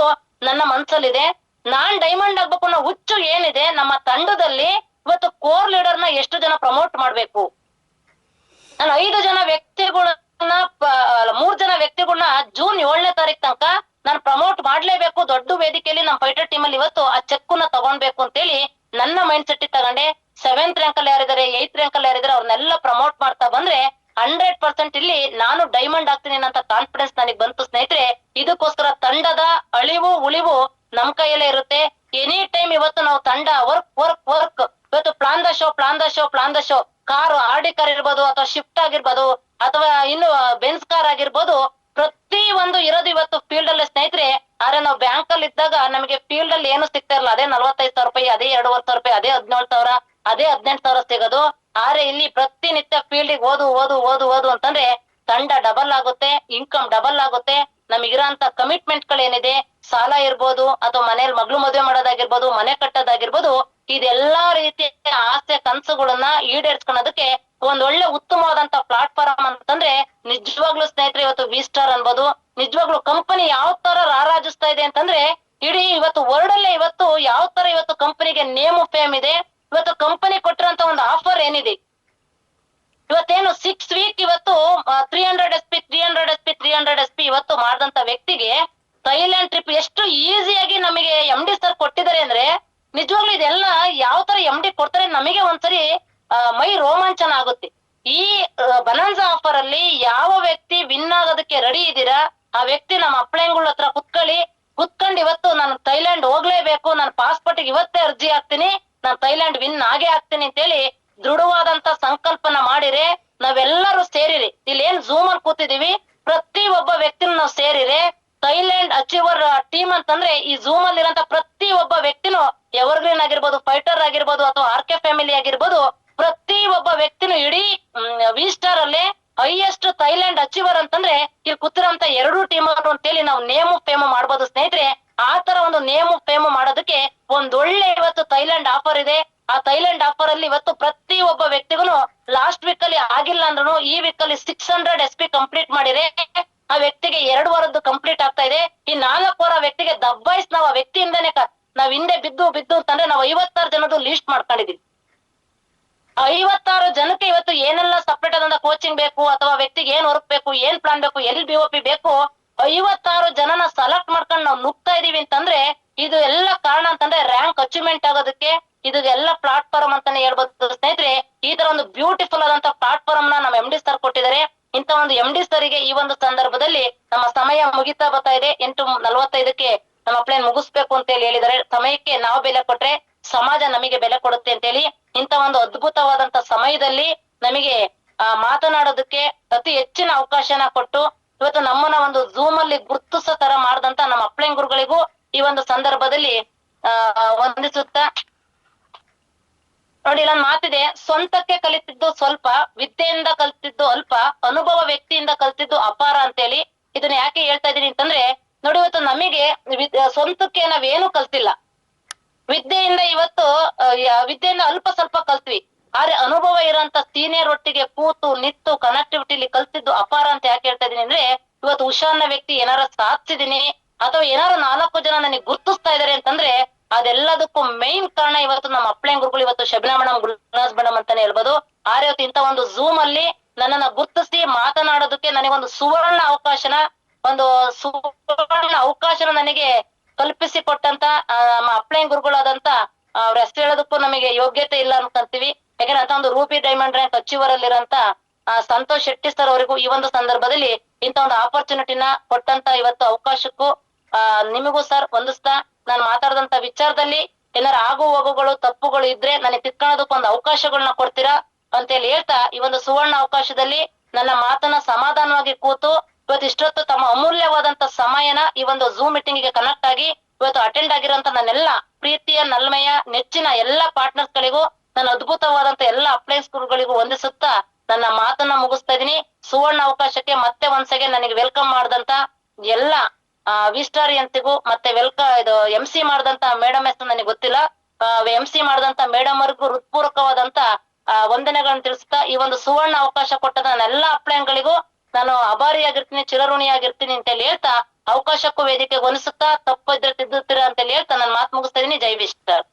ನನ್ನ ಮನ್ಸಲ್ಲಿದೆ. ನಾನ್ ಡೈಮಂಡ್ ಆಗ್ಬೇಕು ಅನ್ನೋ ಹುಚ್ಚು ಏನಿದೆ, ನಮ್ಮ ತಂಡದಲ್ಲಿ ಇವತ್ತು ಕೋರ್ ಲೀಡರ್ ನ ಎಷ್ಟು ಜನ ಪ್ರಮೋಟ್ ಮಾಡ್ಬೇಕು, ನಾನು 5 ಜನ ವ್ಯಕ್ತಿಗಳನ್ನ 3 ಜನ ವ್ಯಕ್ತಿಗಳನ್ನ ಜೂನ್ 7ನೇ ತಾರೀಕು ತನಕ ನಾನು ಪ್ರಮೋಟ್ ಮಾಡ್ಲೇಬೇಕು. ದೊಡ್ಡ ವೇದಿಕೆಯಲ್ಲಿ ನಮ್ಮ ಫೈಟರ್ ಟೀಮ್ ಅಲ್ಲಿ ಇವತ್ತು ಆ ಚೆಕ್ಕನ್ನ ತಗೊಂಡ್ಬೇಕು ಅಂತೇಳಿ ನನ್ನ ಮೈಂಡ್ ಸೆಟ್ ತಗೊಂಡೆ. 7th ರ್ಯಾಂಕ್ ಅಲ್ಲಿ ಯಾರಿದ್ದಾರೆ, 8th ರ್ಯಾಂಕ್ ಅಲ್ಲಿ ಯಾರಿದ್ದಾರೆ, ಅವ್ರನ್ನೆಲ್ಲ ಪ್ರಮೋಟ್ ಮಾಡ್ತಾ ಬಂದ್ರೆ 100% ಇಲ್ಲಿ ನಾನು ಡೈಮಂಡ್ ಆಗ್ತೀನಿ ಅಂತ ಕಾನ್ಫಿಡೆನ್ಸ್ ನನಗೆ ಬಂತು ಸ್ನೇಹಿತರೆ. ಇದಕ್ಕೋಸ್ಕರ ತಂಡದ ಅಳಿವು ಉಳಿವು ನಮ್ ಕೈಯಲ್ಲೇ ಇರುತ್ತೆ. ಎನಿ ಟೈಮ್ ಇವತ್ತು ನಾವು ತಂಡ ವರ್ಕ್ ಇವತ್ತು plan the show car RD car ಇರ್ಬೋದು, ಅಥವಾ ಶಿಫ್ಟ್ ಆಗಿರ್ಬೋದು, ಅಥವಾ ಇನ್ನು ಬೆನ್ಸ್ ಕಾರ್ ಆಗಿರ್ಬೋದು, ಪ್ರತಿ ಒಂದು ಇರೋದು ಇವತ್ತು ಫೀಲ್ಡ್ ಅಲ್ಲೇ ಸ್ನೇಹಿತರೆ. ಆದ್ರೆ ನಾವು ಬ್ಯಾಂಕ್ ಅಲ್ಲಿ ಇದ್ದಾಗ ನಮಗೆ ಫೀಲ್ಡ್ ಅಲ್ಲಿ ಏನು ಸಿಗ್ತಾ ಇರಲ್ಲ. ಅದೇ 45,000 ರೂಪಾಯಿ, ಅದೇ 2,500 ರೂಪಾಯಿ, ಅದೇ 17,000, ಅದೇ 18,000 ಸಿಗೋದು. ಆದ್ರೆ ಇಲ್ಲಿ ಪ್ರತಿನಿತ್ಯ ಫೀಲ್ಡ್ ಓದು ಅಂತಂದ್ರೆ ತಂಡ ಡಬಲ್ ಆಗುತ್ತೆ, ಇನ್ಕಮ್ ಡಬಲ್ ಆಗುತ್ತೆ. ನಮಗಿರೋಂತ ಕಮಿಟ್ಮೆಂಟ್ ಗಳೇನಿದೆ, ಸಾಲ ಇರ್ಬೋದು, ಅಥವಾ ಮನೇಲಿ ಮಗಳು ಮದುವೆ ಮಾಡೋದಾಗಿರ್ಬೋದು, ಮನೆ ಕಟ್ಟೋದಾಗಿರ್ಬೋದು, ಇದೆಲ್ಲಾ ರೀತಿಯ ಆಸೆ ಕನಸುಗಳನ್ನ ಈಡೇರಿಸ್ಕೊಳ್ಳೋದಕ್ಕೆ ಒಳ್ಳೆ ಉತ್ತಮವಾದಂತ ಪ್ಲಾಟ್ಫಾರ್ಮ್ ಅಂತಂದ್ರೆ ನಿಜವಾಗ್ಲೂ ಸ್ನೇಹಿತರೆ ಇವತ್ತು V-Star ಅನ್ಬೋದು. ನಿಜವಾಗ್ಲೂ ಕಂಪನಿ ಯಾವ ತರ ರಾರಾಜಿಸ್ತಾ ಇದೆ ಅಂತಂದ್ರೆ ಇಡೀ ಇವತ್ತು ವರ್ಲ್ಡ್ ಅಲ್ಲೇ ಇವತ್ತು ಯಾವ ತರ ಇವತ್ತು ಕಂಪನಿಗೆ ನೇಮ್ ಫೇಮ್ ಇದೆ. ಇವತ್ತು ಕಂಪನಿ ಕೊಟ್ಟಿರೋಂತ ಒಂದು ಆಫರ್ ಏನಿದೆ, ಇವತ್ತೇನು 6 ವೀಕ್ ಇವತ್ತು 300 SP ಇವತ್ತು ಮಾಡಿದಂತ ವ್ಯಕ್ತಿಗೆ ಥೈಲ್ಯಾಂಡ್ ಟ್ರಿಪ್ ಎಷ್ಟು ಈಸಿಯಾಗಿ ನಮಗೆ MD ಸರ್ ಕೊಟ್ಟಿದ್ದಾರೆ ಅಂದ್ರೆ ನಿಜವಾಗ್ಲೂ ಇದೆಲ್ಲ ಯಾವ ತರ MD ಕೊಡ್ತಾರೆ ನಮಗೆ ಒಂದ್ಸರಿ ಮೈ ರೋಮಾಂಚನ ಆಗುತ್ತೆ. ಈ ಬನಾನ್ಸಾ ಆಫರ್ ಅಲ್ಲಿ ಯಾವ ವ್ಯಕ್ತಿ ವಿನ್ ಆಗೋದಕ್ಕೆ ರೆಡಿ ಇದ್ದೀರಾ, ಆ ವ್ಯಕ್ತಿ ನಮ್ಮ ಅಪ್ಲೈನ್ಗಳ ಹತ್ರ ಕುತ್ಕೊಂಡು ಇವತ್ತು ನಾನು ಥೈಲ್ಯಾಂಡ್ ಹೋಗ್ಲೇಬೇಕು, ನಾನು ಪಾಸ್ಪೋರ್ಟ್ ಇವತ್ತೇ ಅರ್ಜಿ ಹಾಕ್ತೀನಿ, ನಾನು ಥೈಲ್ಯಾಂಡ್ ವಿನ್ ಆಗೇ ಆಗ್ತೀನಿ ಅಂತೇಳಿ ದೃಢವಾದಂತ ಸಂಕಲ್ಪನ ಮಾಡಿರಿ. ನಾವೆಲ್ಲರೂ ಸೇರಿರಿ, ಇಲ್ಲಿ ಏನ್ ಝೂಮ್ ಅಲ್ಲಿ ಕೂತಿದೀವಿ, ಪ್ರತಿ ಒಬ್ಬ ವ್ಯಕ್ತಿನ ನಾವು ಸೇರಿರಿ. ಥೈಲ್ಯಾಂಡ್ ಅಚೀವರ್ ಟೀಮ್ ಅಂತಂದ್ರೆ ಈ ಝೂಮ್ ಅಲ್ಲಿ ಇರೋಂತ ಪ್ರತಿ ಒಬ್ಬ ವ್ಯಕ್ತಿನೂ ಎವರ್ಗ್ರೀನ್ ಆಗಿರ್ಬೋದು, ಫೈಟರ್ ಆಗಿರ್ಬೋದು, ಅಥವಾ RK ಫ್ಯಾಮಿಲಿ ಆಗಿರ್ಬೋದು, ಪ್ರತಿ ಒಬ್ಬ ವ್ಯಕ್ತಿನೂ ಇಡೀ V-Star ಅಲ್ಲಿ ಹೈಯೆಸ್ಟ್ ಥೈಲ್ಯಾಂಡ್ ಅಚೀವರ್ ಅಂತಂದ್ರೆ ಇಲ್ಲಿ ಕೂತಿರೋಂತ 2 ಟೀಮ್ ಅಂತೇಳಿ ನಾವು ನೇಮು ಫೇಮು ಮಾಡ್ಬೋದು ಸ್ನೇಹಿತರೆ. ಆ ತರ ಒಂದು ನೇಮು ಫೇಮು ಮಾಡೋದಕ್ಕೆ ಒಂದೊಳ್ಳೆ ಇವತ್ತು ಥೈಲ್ಯಾಂಡ್ ಆಫರ್ ಇದೆ. ಆ ಥೈಲ್ಯಾಂಡ್ ಆಫರ್ ಅಲ್ಲಿ ಇವತ್ತು ಪ್ರತಿ ಒಬ್ಬ ವ್ಯಕ್ತಿಗೂ ಲಾಸ್ಟ್ ವೀಕ್ ಅಲ್ಲಿ ಆಗಿಲ್ಲ ಅಂದ್ರೂ ಈ ವೀಕ್ ಅಲ್ಲಿ 600 SP ಕಂಪ್ಲೀಟ್ ಮಾಡಿದ್ರೆ ಆ ವ್ಯಕ್ತಿಗೆ 2 ವಾರದ್ದು ಕಂಪ್ಲೀಟ್ ಆಗ್ತಾ ಇದೆ. ಈ 4 ವಾರ ವ್ಯಕ್ತಿಗೆ ದಬ್ಬಾಯಿಸ್ ನಾವು ಆ ವ್ಯಕ್ತಿಯಿಂದಾನೆ ನಾವ್ ಹಿಂದೆ ಬಿದ್ದು ಅಂತಂದ್ರೆ ನಾವು 56 ಜನದ್ದು ಲೀಸ್ಟ್ ಮಾಡ್ಕೊಂಡಿದೀವಿ. 56 ಜನಕ್ಕೆ ಇವತ್ತು ಏನೆಲ್ಲ ಸಪ್ರೇಟ್ ಆದಂತ ಕೋಚಿಂಗ್ ಬೇಕು, ಅಥವಾ ವ್ಯಕ್ತಿಗೆ ಏನ್ ವರ್ಕ್ ಬೇಕು, ಏನ್ ಪ್ಲಾನ್ ಬೇಕು, ಎಲ್ಲಿ BOP ಬೇಕು, 56 ಜನನ ಸೆಲೆಕ್ಟ್ ಮಾಡ್ಕೊಂಡು ನಾವು ನುಗ್ತಾ ಇದೀವಿ ಅಂತಂದ್ರೆ ಇದು ಎಲ್ಲ ಕಾರಣ ಅಂತಂದ್ರೆ ರ್ಯಾಂಕ್ ಅಚೀವ್ಮೆಂಟ್ ಆಗೋದಕ್ಕೆ ಇದು ಎಲ್ಲ ಪ್ಲಾಟ್ಫಾರ್ಮ್ ಅಂತಾನೆ ಹೇಳ್ಬೋದು ಸ್ನೇಹಿತರೆ. ಈ ತರ ಒಂದು ಬ್ಯೂಟಿಫುಲ್ ಆದಂತ ಪ್ಲಾಟ್ಫಾರ್ಮ್ ನ ನಮ್ಮ MD ಸರ್ ಕೊಟ್ಟಿದ್ದಾರೆ. ಇಂತ ಒಂದು MD ಸರಿಗೆ ಈ ಒಂದು ಸಂದರ್ಭದಲ್ಲಿ ನಮ್ಮ ಸಮಯ ಮುಗಿತಾ ಬರ್ತಾ ಇದೆ. 8:45ಕ್ಕೆ ನಮ್ಮ ಅಪ್ಲೈನ್ ಮುಗಿಸ್ಬೇಕು ಅಂತ ಹೇಳಿದ್ದಾರೆ. ಸಮಯಕ್ಕೆ ನಾವು ಬೆಲೆ ಕೊಟ್ರೆ ಸಮಾಜ ನಮಗೆ ಬೆಲೆ ಕೊಡುತ್ತೆ ಅಂತ ಹೇಳಿ ಇಂತ ಒಂದು ಅದ್ಭುತವಾದಂತ ಸಮಯದಲ್ಲಿ ನಮಗೆ ಮಾತನಾಡೋದಕ್ಕೆ ಅತಿ ಹೆಚ್ಚಿನ ಅವಕಾಶನ ಕೊಟ್ಟು ಇವತ್ತು ನಮ್ಮನ್ನ ಒಂದು ಝೂಮ್ ಅಲ್ಲಿ ಗುರ್ತಿಸೋ ತರ ಮಾಡಿದಂತ ನಮ್ಮ ಅಪ್ಲೈನ್ ಗುರುಗಳಿಗೂ ಈ ಒಂದು ಸಂದರ್ಭದಲ್ಲಿ ವಂದಿಸುತ್ತಾ, ನೋಡಿ ನೋಡಿ ಇಲ್ಲೊಂದ್ ಮಾತಿದೆ, ಸ್ವಂತಕ್ಕೆ ಕಲಿತಿದ್ದು ಸ್ವಲ್ಪ, ವಿದ್ಯೆಯಿಂದ ಕಲಿತಿದ್ದು ಅಲ್ಪ, ಅನುಭವ ವ್ಯಕ್ತಿಯಿಂದ ಕಲಿತಿದ್ದು ಅಪಾರ ಅಂತೇಳಿ. ಇದನ್ನ ಯಾಕೆ ಹೇಳ್ತಾ ಇದೀನಿ ಅಂತಂದ್ರೆ, ನೋಡಿ ಇವತ್ತು ನಮಗೆ ಸ್ವಂತಕ್ಕೆ ನಾವೇನು ಕಲ್ತಿಲ್ಲ, ವಿದ್ಯೆಯಿಂದ ಇವತ್ತು ವಿದ್ಯೆಯಿಂದ ಅಲ್ಪ ಸ್ವಲ್ಪ ಕಲ್ತ್ವಿ. ಆದ್ರೆ ಅನುಭವ ಇರೋಂತ ಸೀನಿಯರ್ ಒಟ್ಟಿಗೆ ಕೂತು ನಿತ್ತು ಕನೆಕ್ಟಿವಿಟಿಲಿ ಕಲ್ತಿದ್ದು ಅಪಾರ ಅಂತ ಯಾಕೆ ಹೇಳ್ತಾ ಇದೀನಿ ಅಂದ್ರೆ, ಇವತ್ತು ಉಷಾ ಅನ್ನೋ ವ್ಯಕ್ತಿ ಏನಾರ ಸಾಧಿಸಿದೀನಿ ಅಥವಾ ಏನಾರು 4 ಜನ ನನಗೆ ಗುರ್ತಿಸ್ತಾ ಇದಾರೆ ಅಂತಂದ್ರೆ, ಅದೆಲ್ಲದಕ್ಕೂ ಮೈನ್ ಕಾರಣ ಇವತ್ತು ನಮ್ಮ ಅಪ್ಲೈ ಗುರುಗಳು, ಇವತ್ತು ಶಬನಾ ಮೇಡಮ್, ಗುಲ್ನಾಸ್ ಮೇಡಮ್ ಅಂತಾನೆ ಹೇಳ್ಬೋದು. ಆದ್ರೆ ಇವತ್ತು ಇಂತ ಒಂದು ಝೂಮ್ ಅಲ್ಲಿ ನನ್ನನ್ನ ಗುರ್ತಿಸಿ ಮಾತನಾಡೋದಕ್ಕೆ ನನಗೊಂದು ಸುವರ್ಣ ಅವಕಾಶನ ನನಗೆ ಕಲ್ಪಿಸಿ ಕೊಟ್ಟಂತ ನಮ್ಮ ಅಪ್ಲೈ ಗುರುಗಳಾದಂತ ಅವ್ರ ಹೆಸರು ಹೇಳೋದಕ್ಕೂ ನಮಗೆ ಯೋಗ್ಯತೆ ಇಲ್ಲ ಅನ್ಕೊಂತೀವಿ. ಯಾಕಂದ್ರೆ ಅಂತ ಒಂದು ರೂಪಿ ಡೈಮಂಡ್ ರ್ಯಾಂಕ್ ಅಚೀವರ್ ಅಲ್ಲಿರಂತ ಸಂತೋಷ್ ಶೆಟ್ಟಿ ಸರ್ ಅವರಿಗೂ ಈ ಒಂದು ಸಂದರ್ಭದಲ್ಲಿ ಇಂತ ಒಂದು ಆಪರ್ಚುನಿಟಿನ ಕೊಟ್ಟಂತ ಇವತ್ತು ಅವಕಾಶಕ್ಕೂ ನಿಮಗೂ ಸರ್ ವಂದಿಸ್ತಾ, ನಾನು ಮಾತಾಡಿದಂತ ವಿಚಾರದಲ್ಲಿ ಏನಾರ ಆಗು ಹೋಗುಗಳು ತಪ್ಪುಗಳು ಇದ್ರೆ ನನಗೆ ತಿಳ್ಕೊಳ್ಳೋದಕ್ಕೆ ಒಂದು ಅವಕಾಶಗಳನ್ನ ಕೊಡ್ತೀರಾ ಅಂತ ಹೇಳಿ ಹೇಳ್ತಾ, ಈ ಒಂದು ಸುವರ್ಣ ಅವಕಾಶದಲ್ಲಿ ನನ್ನ ಮಾತನ್ನ ಸಮಾಧಾನವಾಗಿ ಕೂತು ಇವತ್ತು ಇಷ್ಟೊತ್ತು ತಮ್ಮ ಅಮೂಲ್ಯವಾದಂತ ಸಮಯನ ಈ ಒಂದು ಝೂಮ್ ಮೀಟಿಂಗ್ ಗೆ ಕನೆಕ್ಟ್ ಆಗಿ ಇವತ್ತು ಅಟೆಂಡ್ ಆಗಿರೋಂತ ನನ್ನೆಲ್ಲ ಪ್ರೀತಿಯ ನಲ್ಮೆಯ ನೆಚ್ಚಿನ ಎಲ್ಲಾ ಪಾರ್ಟ್ನರ್ಸ್ ಗಳಿಗೂ, ನನ್ನ ಅದ್ಭುತವಾದಂತ ಎಲ್ಲಾ ಅಪ್ಲೈನ್ಸ್ ಗುರುಗಳಿಗೂ ವಂದಿಸುತ್ತಾ ನನ್ನ ಮಾತನ್ನ ಮುಗಿಸ್ತಾ ಇದೀನಿ. ಸುವರ್ಣ ಅವಕಾಶಕ್ಕೆ ಮತ್ತೆ ಒಂದ್ಸಗೆ ನನಗೆ ವೆಲ್ಕಮ್ ಮಾಡಿದಂತ ಎಲ್ಲಾ ವಿಸ್ಟಾರಿಯನ್ಸಿಗೂ ಮತ್ತೆ ಇದು MC ಮಾಡಿದಂತ ಮೇಡಮ್ ಹೆಸರು ನನಗೆ ಗೊತ್ತಿಲ್ಲ, MC ಮಾಡಿದಂತ ಮೇಡಮ್ ಅವ್ರಿಗೂ ಹೃತ್ಪೂರ್ವಕವಾದಂತ ವಂದನೆಗಳನ್ನ ತಿಳಿಸ್ತಾ, ಈ ಒಂದು ಸುವರ್ಣ ಅವಕಾಶ ಕೊಟ್ಟದ ನನ್ನೆಲ್ಲಾ ಅಪ್ಲೈನ್ಗಳಿಗೂ ನಾನು ಅಭಾರಿಯಾಗಿರ್ತೀನಿ, ಚಿರಋಣಿಯಾಗಿರ್ತೀನಿ ಅಂತ ಹೇಳಿ ಹೇಳ್ತಾ, ಅವಕಾಶಕ್ಕೂ ವೇದಿಕೆ ಹೊನಿಸುತ್ತಾ, ತಪ್ಪಿದ್ರೆ ತಿದ್ದುತ್ತೀರಾ ಅಂತ ಹೇಳಿ ಹೇಳ್ತಾ ನನ್ನ ಮಾತು ಮುಗಿಸ್ತಾ ಇದೀನಿ. ಜೈ ವಿಸ್ಟಾರ್.